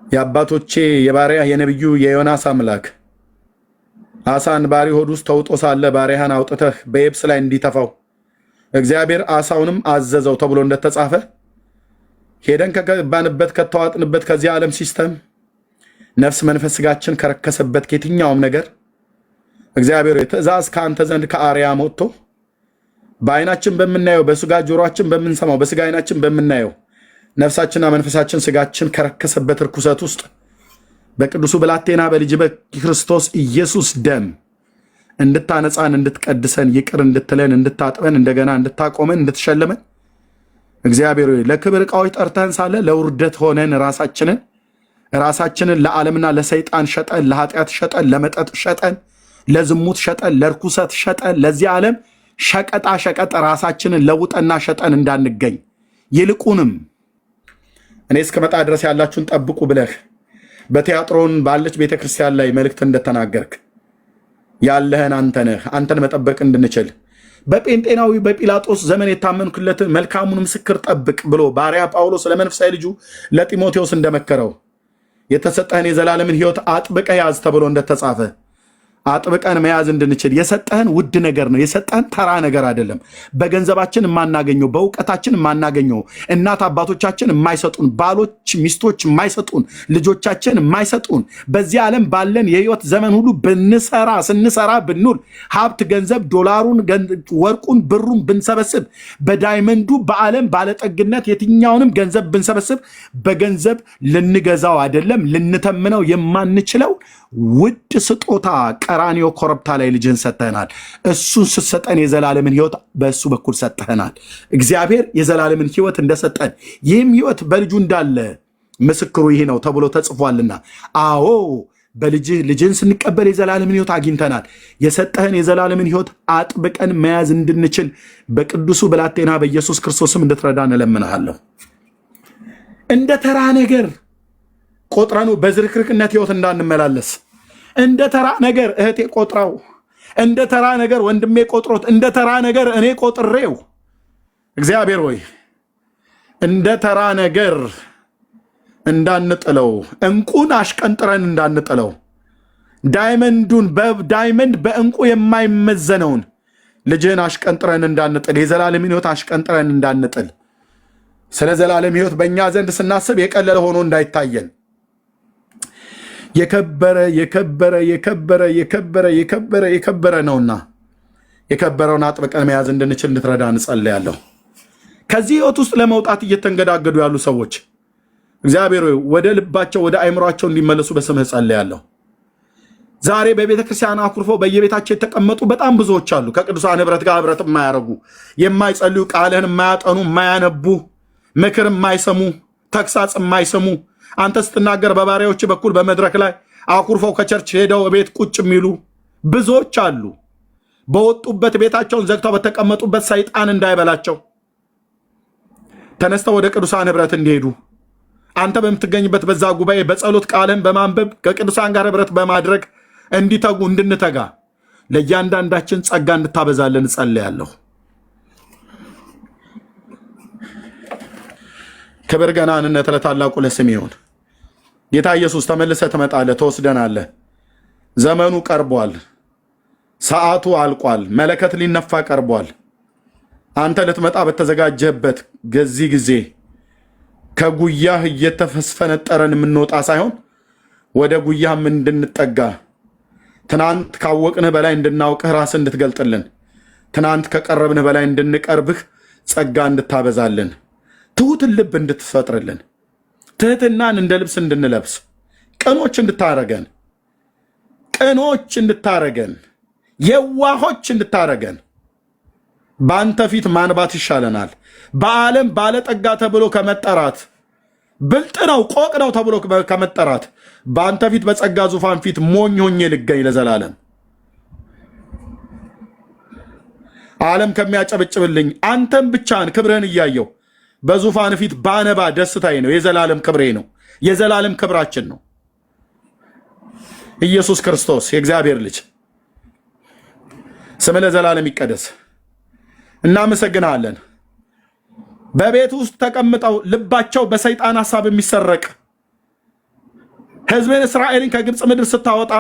የአባቶቼ የባሪያህ የነቢዩ የዮናስ አምላክ አሳን ባሪ ሆድ ውስጥ ተውጦ ሳለ ባሪያህን አውጥተህ በየብስ ላይ እንዲተፋው እግዚአብሔር አሳውንም አዘዘው ተብሎ እንደተጻፈ ሄደን ከገባንበት ከተዋጥንበት ከዚህ ዓለም ሲስተም ነፍስ መንፈስ ስጋችን ከረከሰበት ከየትኛውም ነገር እግዚአብሔር ትእዛዝ ከአንተ ዘንድ ከአርያም ወጥቶ በአይናችን በምናየው በስጋ ጆሮአችን በምንሰማው በስጋ አይናችን በምናየው ነፍሳችንና መንፈሳችን ስጋችን ከረከሰበት ርኩሰት ውስጥ በቅዱሱ ብላቴና በልጅ በክርስቶስ ኢየሱስ ደም እንድታነጻን፣ እንድትቀድሰን፣ ይቅር እንድትለን፣ እንድታጥበን፣ እንደገና እንድታቆመን፣ እንድትሸልመን እግዚአብሔር ለክብር ዕቃዎች ጠርተን ሳለ ለውርደት ሆነን ራሳችንን ራሳችንን ለዓለምና ለሰይጣን ሸጠን፣ ለኃጢአት ሸጠን፣ ለመጠጥ ሸጠን፣ ለዝሙት ሸጠን፣ ለርኩሰት ሸጠን፣ ለዚህ ዓለም ሸቀጣ ሸቀጥ ራሳችንን ለውጠና ሸጠን እንዳንገኝ ይልቁንም እኔ እስከመጣ ድረስ ያላችሁን ጠብቁ ብለህ በቲያጥሮን ባለች ቤተክርስቲያን ላይ መልእክት እንደተናገርክ ያለህን አንተን መጠበቅ እንድንችል በጴንጤናዊ በጲላጦስ ዘመን የታመንክለት መልካሙን ምስክር ጠብቅ ብሎ ባሪያ ጳውሎስ ለመንፈሳዊ ልጁ ለጢሞቴዎስ እንደመከረው የተሰጠህን የዘላለምን ሕይወት አጥብቀህ ያዝ ተብሎ እንደተጻፈ አጥብቀን መያዝ እንድንችል የሰጠህን ውድ ነገር ነው። የሰጠህን ተራ ነገር አይደለም። በገንዘባችን የማናገኘው፣ በእውቀታችን የማናገኘው፣ እናት አባቶቻችን የማይሰጡን፣ ባሎች ሚስቶች የማይሰጡን፣ ልጆቻችን የማይሰጡን፣ በዚህ ዓለም ባለን የህይወት ዘመን ሁሉ ስንሰራ ብንውል ሀብት፣ ገንዘብ፣ ዶላሩን፣ ወርቁን፣ ብሩን ብንሰበስብ በዳይመንዱ በዓለም ባለጠግነት የትኛውንም ገንዘብ ብንሰበስብ በገንዘብ ልንገዛው አይደለም ልንተምነው የማንችለው ውድ ስጦታ ቀራንዮ ኮረብታ ላይ ልጅህን ሰጥተናል። እሱን ስትሰጠን የዘላለምን ህይወት በእሱ በኩል ሰጥተናል። እግዚአብሔር የዘላለምን ህይወት እንደሰጠን ይህም ህይወት በልጁ እንዳለ ምስክሩ ይህ ነው ተብሎ ተጽፏልና፣ አዎ ልጅህን ስንቀበል የዘላለምን ህይወት አግኝተናል። የሰጠህን የዘላለምን ህይወት አጥብቀን መያዝ እንድንችል በቅዱሱ ብላቴና በኢየሱስ ክርስቶስም እንድትረዳን እለምንሃለሁ። እንደ ተራ ነገር ቆጥረኑ በዝርክርክነት ህይወት እንዳንመላለስ፣ እንደ ተራ ነገር እህቴ ቆጥራው፣ እንደ ተራ ነገር ወንድሜ ቆጥሮት፣ እንደ ተራ ነገር እኔ ቆጥሬው፣ እግዚአብሔር ሆይ እንደ ተራ ነገር እንዳንጥለው፣ እንቁን አሽቀንጥረን እንዳንጥለው፣ ዳይመንድ በእንቁ የማይመዘነውን ልጅህን አሽቀንጥረን እንዳንጥል፣ የዘላለም ህይወት አሽቀንጥረን እንዳንጥል፣ ስለ ዘላለም ህይወት በእኛ ዘንድ ስናስብ የቀለለ ሆኖ እንዳይታየን የከበረ ነውና የከበረውን አጥብቀን መያዝ እንድንችል እንድትረዳ እንጸልያለሁ። ከዚህ ህይወት ውስጥ ለመውጣት እየተንገዳገዱ ያሉ ሰዎች እግዚአብሔር ወደ ልባቸው ወደ አይምሯቸው እንዲመለሱ በስምህ ጸልያለሁ። ዛሬ በቤተ ክርስቲያን አኩርፈው በየቤታቸው የተቀመጡ በጣም ብዙዎች አሉ። ከቅዱሳን ህብረት ጋር ህብረት የማያደርጉ፣ የማይጸልዩ፣ ቃልህን የማያጠኑ፣ የማያነቡ፣ ምክር የማይሰሙ፣ ተግሳጽ የማይሰሙ፣ አንተ ስትናገር በባሪያዎች በኩል በመድረክ ላይ አኩርፈው ከቸርች ሄደው ቤት ቁጭ የሚሉ ብዙዎች አሉ። በወጡበት ቤታቸውን ዘግተው በተቀመጡበት ሰይጣን እንዳይበላቸው ተነስተው ወደ ቅዱሳን ህብረት እንዲሄዱ አንተ በምትገኝበት በዛ ጉባኤ በጸሎት ቃልን በማንበብ ከቅዱሳን ጋር ህብረት በማድረግ እንዲተጉ እንድንተጋ ለእያንዳንዳችን ጸጋ እንድታበዛለን እጸልያለሁ። ክብር ገናንነት ለታላቁ ለስም ይሁን። ጌታ ኢየሱስ ተመልሰህ ትመጣለህ፣ ትወስደናለህ። ዘመኑ ቀርቧል፣ ሰዓቱ አልቋል፣ መለከት ሊነፋ ቀርቧል። አንተ ልትመጣ በተዘጋጀህበት በዚህ ጊዜ ከጉያህ እየተፈነጠረን የምንወጣ ሳይሆን ወደ ጉያህም እንድንጠጋ ትናንት ካወቅንህ በላይ እንድናውቅህ ራስህ እንድትገልጥልን፣ ትናንት ከቀረብንህ በላይ እንድንቀርብህ ጸጋ እንድታበዛልን፣ ትሁትን ልብ እንድትፈጥርልን፣ ትህትናን እንደ ልብስ እንድንለብስ፣ ቅኖች እንድታረገን፣ የዋሆች እንድታረገን። በአንተ ፊት ማንባት ይሻለናል። በዓለም ባለጠጋ ተብሎ ከመጠራት ብልጥ ነው ቆቅ ነው ተብሎ ከመጠራት በአንተ ፊት በጸጋ ዙፋን ፊት ሞኝ ሆኜ ልገኝ ለዘላለም። ዓለም ከሚያጨበጭብልኝ አንተም ብቻህን ክብርህን እያየው በዙፋን ፊት ባነባ ደስታዬ ነው። የዘላለም ክብሬ ነው። የዘላለም ክብራችን ነው። ኢየሱስ ክርስቶስ የእግዚአብሔር ልጅ ስምህ ለዘላለም ይቀደስ። እናመሰግናለን። በቤት ውስጥ ተቀምጠው ልባቸው በሰይጣን ሐሳብ የሚሰረቅ ሕዝብን እስራኤልን ከግብፅ ምድር ስታወጣ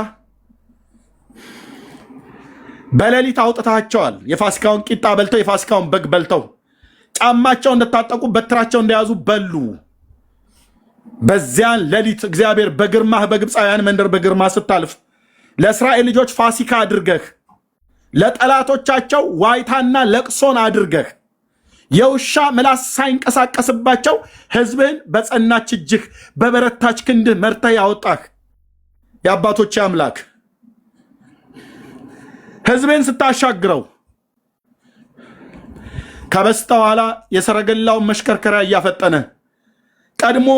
በሌሊት አውጥታቸዋል። የፋሲካውን ቂጣ በልተው የፋሲካውን በግ በልተው ጫማቸው እንደታጠቁ በትራቸው እንደያዙ በሉ። በዚያን ሌሊት እግዚአብሔር በግርማህ በግብፃውያን መንደር በግርማ ስታልፍ ለእስራኤል ልጆች ፋሲካ አድርገህ ለጠላቶቻቸው ዋይታና ለቅሶን አድርገህ የውሻ ምላስ ሳይንቀሳቀስባቸው ሕዝብህን በጸናች እጅህ በበረታች ክንድህ መርተህ ያወጣህ የአባቶች አምላክ ሕዝብህን ስታሻግረው ከበስተኋላ የሰረገላውን መሽከርከሪያ እያፈጠነ ቀድሞ